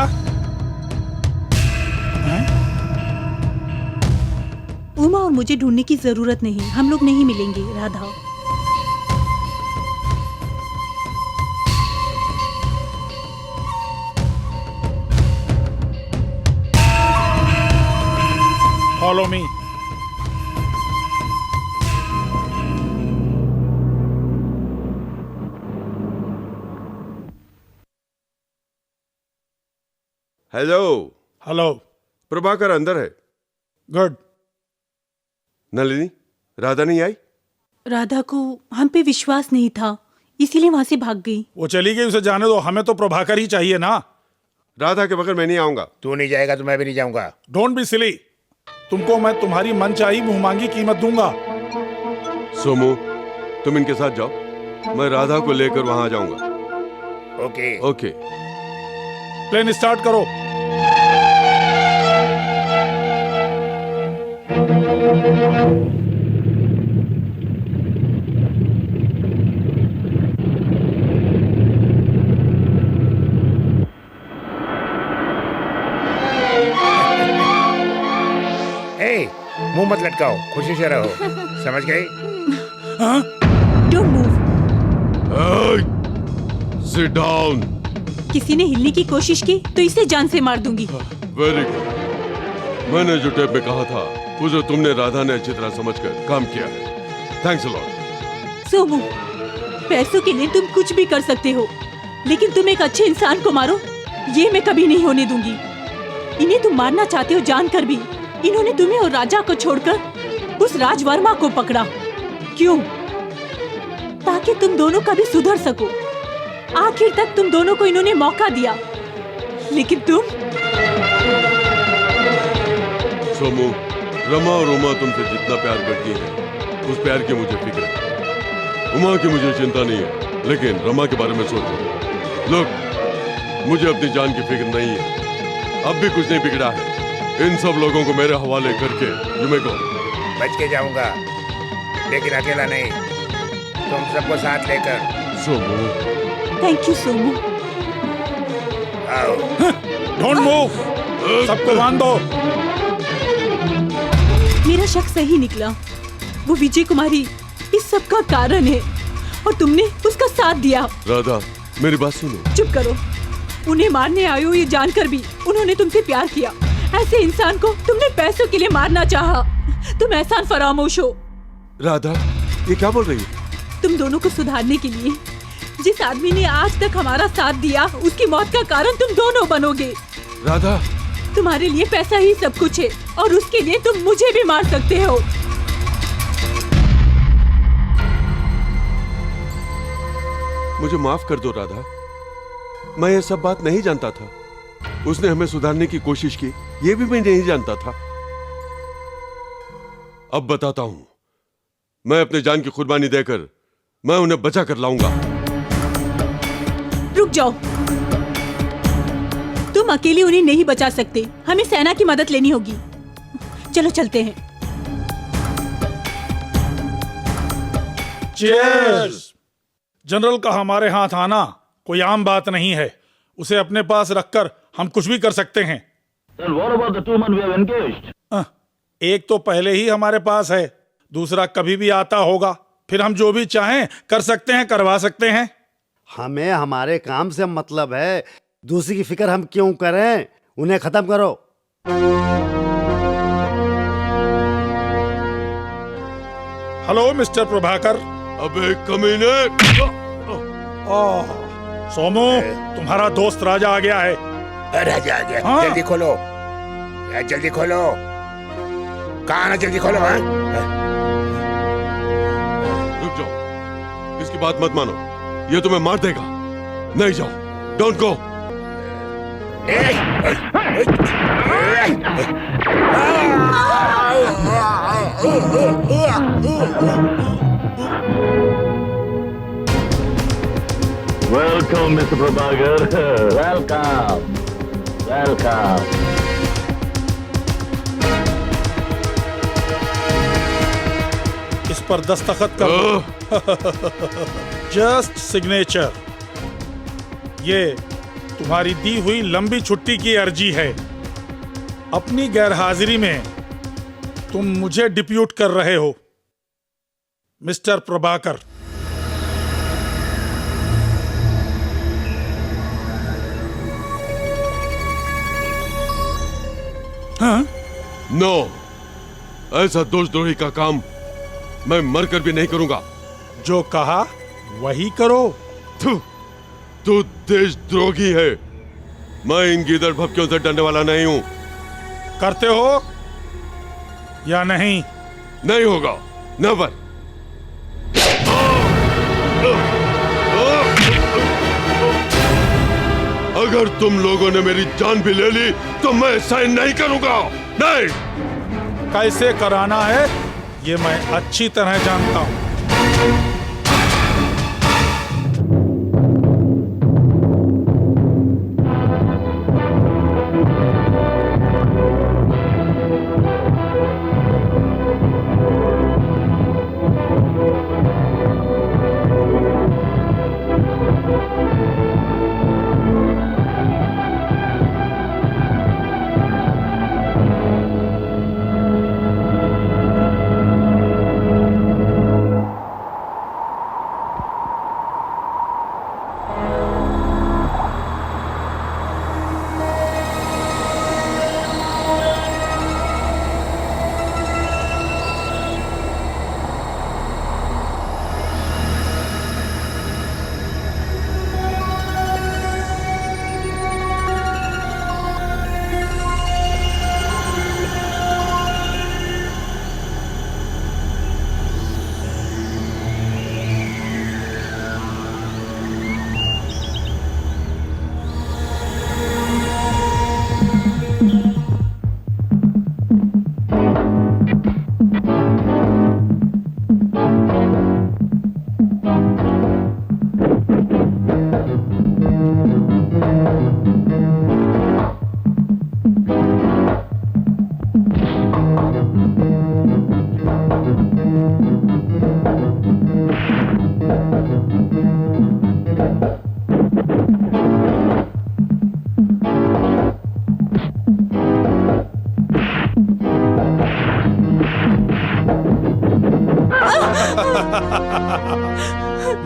उमा और मुझे ढूंढने की जरूरत नहीं, हम लोग नहीं मिलेंगे Radha. Follow me. Hello. Hello. Prabhakar अंदर है। गुड। नलिनी, राधा नहीं आई? राधा को हम पे विश्वास नहीं था, इसीलिए वहां से भाग गई। वो चली गई, उसे जाने दो। हमें तो प्रभाकर ही चाहिए ना। राधा के बगैर मैं नहीं आऊंगा। तू नहीं जाएगा तो मैं भी नहीं जाऊंगा। Don't be silly. तुमको मैं तुम्हारी मनचाही मुंहमांगी कीमत दूंगा। सोमू, तुम इनके साथ जाओ, मैं राधा को लेकर वहां आ जाऊंगा। ओके। ओके। प्लेन स्टार्ट करो। मुंह मत लटकाओ, खुशी से रहो। समझ गई? Don't move. Sit down. किसी ने हिलने की कोशिश की तो इसे जान से मार दूंगी। Very good. मैंने जो टेप में कहा था उसे तुमने राधा ने अच्छी तरह समझकर काम किया है। Thanks a lot. सोमू, पैसों के लिए तुम कुछ भी कर सकते हो, लेकिन तुम एक अच्छे इंसान को मारो, ये मैं कभी नहीं होने दूंगी। इन्हें तुम मारना चाहते हो जानकर भी इन्होंने तुम्हें और राजा को छोड़कर उस राज वर्मा को पकड़ा। क्यों? ताकि तुम दोनों कभी सुधर सको। आखिर तक तुम दोनों को इन्होंने मौका दिया, लेकिन तुम। सोमू, रमा और उमा तुमसे जितना प्यार करती है उस प्यार की मुझे फिक्र है। उमा की मुझे चिंता नहीं है, लेकिन रमा के बारे में सोचो। लोग, मुझे अपनी जान की फिक्र नहीं है। अब भी कुछ नहीं बिगड़ा है। इन सब लोगों को मेरे हवाले करके जुमे को बच के जाऊंगा, लेकिन अकेला नहीं, तुम सबको साथ लेकर। Somu, thank you Somu. आओ। डोंट मूव, सबको बांध दो। मेरा शक सही निकला। वो विजय कुमारी इस सब का कारण है और तुमने उसका साथ दिया। राधा, मेरी बात सुनो। चुप करो। उन्हें मारने आए हो ये जानकर भी उन्होंने तुमसे प्यार किया। ऐसे इंसान को तुमने पैसों के लिए मारना चाहा। तुम एहसान फरामोश हो। राधा, ये क्या बोल रही है? तुम दोनों को सुधारने के लिए जिस आदमी ने आज तक हमारा साथ दिया, उसकी मौत का कारण तुम दोनों बनोगे। राधा, तुम्हारे लिए पैसा ही सब कुछ है और उसके लिए तुम मुझे भी मार सकते हो। मुझे माफ कर दो राधा, मैं ये सब बात नहीं जानता था। उसने हमें सुधारने की कोशिश की, ये भी मैं नहीं जानता था। अब बताता हूं, मैं अपने जान की कुर्बानी देकर मैं उन्हें बचा कर लाऊंगा। रुक जाओ, तुम अकेले उन्हें नहीं बचा सकते। हमें सेना की मदद लेनी होगी। चलो चलते हैं। चीयर्स। जनरल का हमारे हाथ आना कोई आम बात नहीं है। उसे अपने पास रखकर हम कुछ भी कर सकते हैं। एक तो पहले ही हमारे पास है, दूसरा कभी भी आता होगा। फिर हम जो भी चाहें कर सकते हैं, करवा सकते हैं। हमें हमारे काम से मतलब है, दूसरी की फिक्र हम क्यों करें? उन्हें खत्म करो। Hello mister Prabhakar. अबे कमीने! सोमू, तुम्हारा दोस्त राजा आ गया है। राजा आ गया। हाँ। जल्दी खोलो, जल्दी खोलो। कहाँ ना, जल्दी खोलो। हाँ? रुक जाओ, इसकी बात मत मानो, ये तुम्हें मार देगा। नहीं जाओ, don't go. Welcome mister Prabhakar. Welcome welcome. इस पर दस्तखत करो। Just signature. ये तुम्हारी दी हुई लंबी छुट्टी की अर्जी है। अपनी गैरहाजिरी में तुम मुझे डिप्यूट कर रहे हो मिस्टर प्रभाकर। हाँ? नो, ऐसा दोषद्रोही का काम मैं मरकर भी नहीं करूंगा। जो कहा वही करो। तू देशद्रोही है। मैं इन गीदड़ भपकियों से डरने वाला नहीं हूं। करते हो या नहीं? नहीं होगा, नेवर। अगर तुम लोगों ने मेरी जान भी ले ली तो मैं साइन नहीं करूंगा। नहीं। कैसे कराना है ये मैं अच्छी तरह जानता हूं।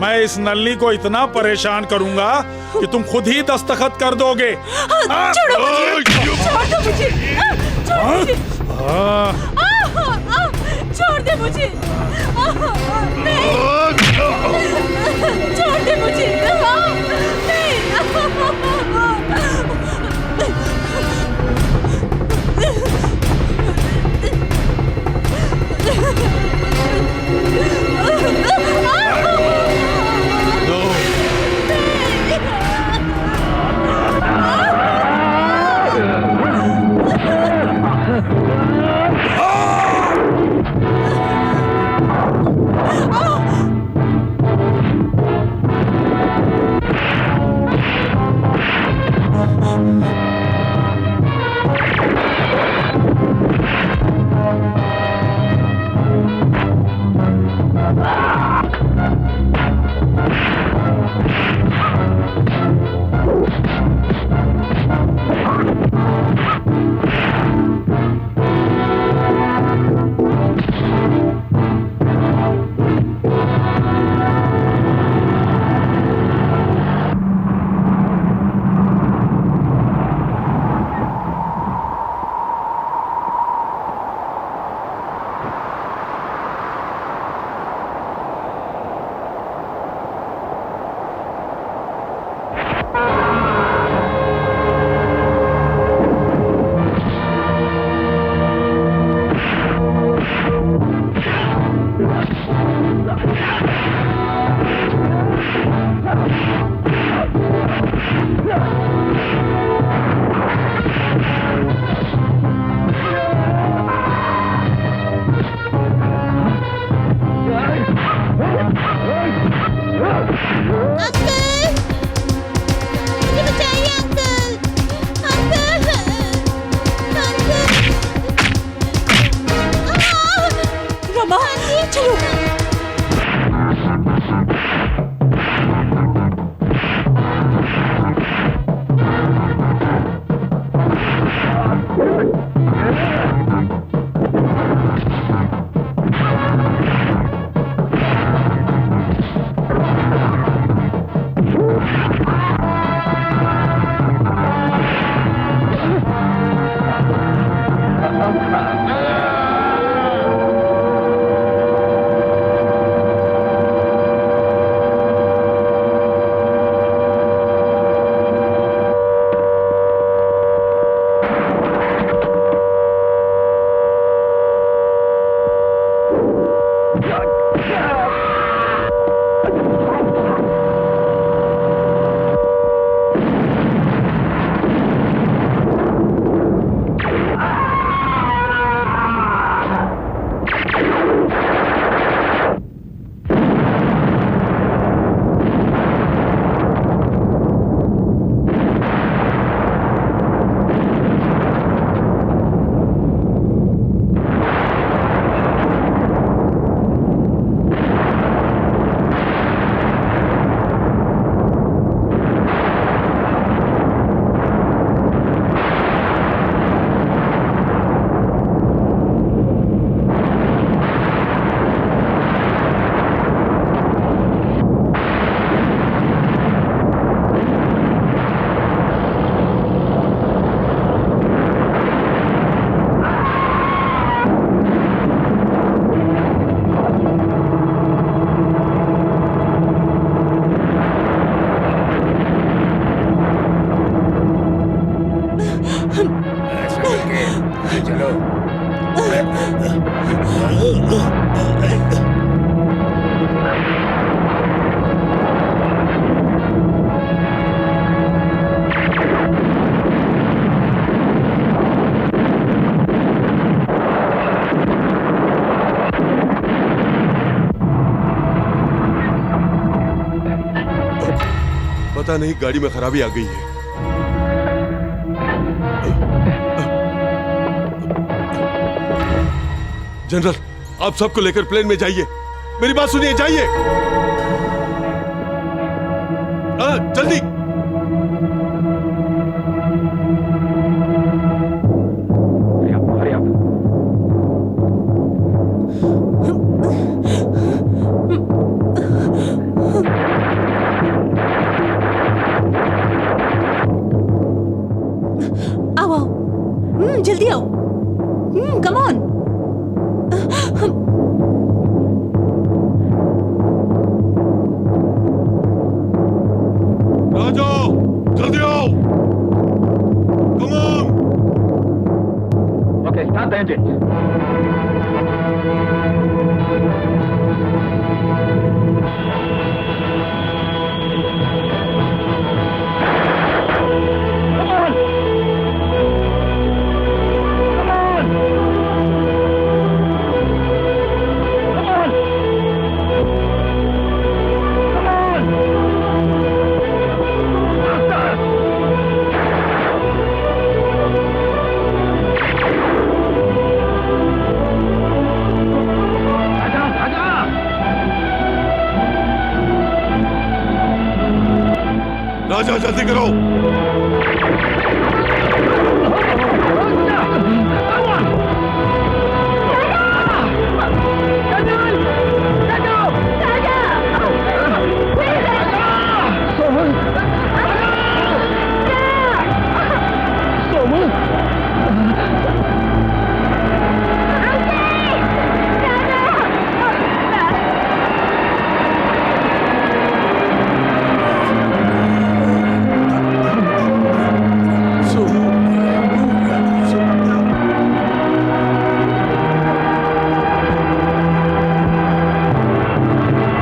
मैं इस नल्ली को इतना परेशान करूंगा कि तुम खुद ही दस्तखत कर दोगे। छोड़ो मुझे, छोड़ दो मुझे, छोड़ मुझे, छोड़ दे मुझे, नहीं, छोड़ दे मुझे, पता नहीं गाड़ी में खराबी आ गई है। जनरल, आप सबको लेकर प्लेन में जाइए। मेरी बात सुनिए, जाइए जल्दी। आओ आओ, जल्दी आओ, कम ऑन। राजा जल्दी आओ, come on. Okay, start the engine. राजा जल्दी करो।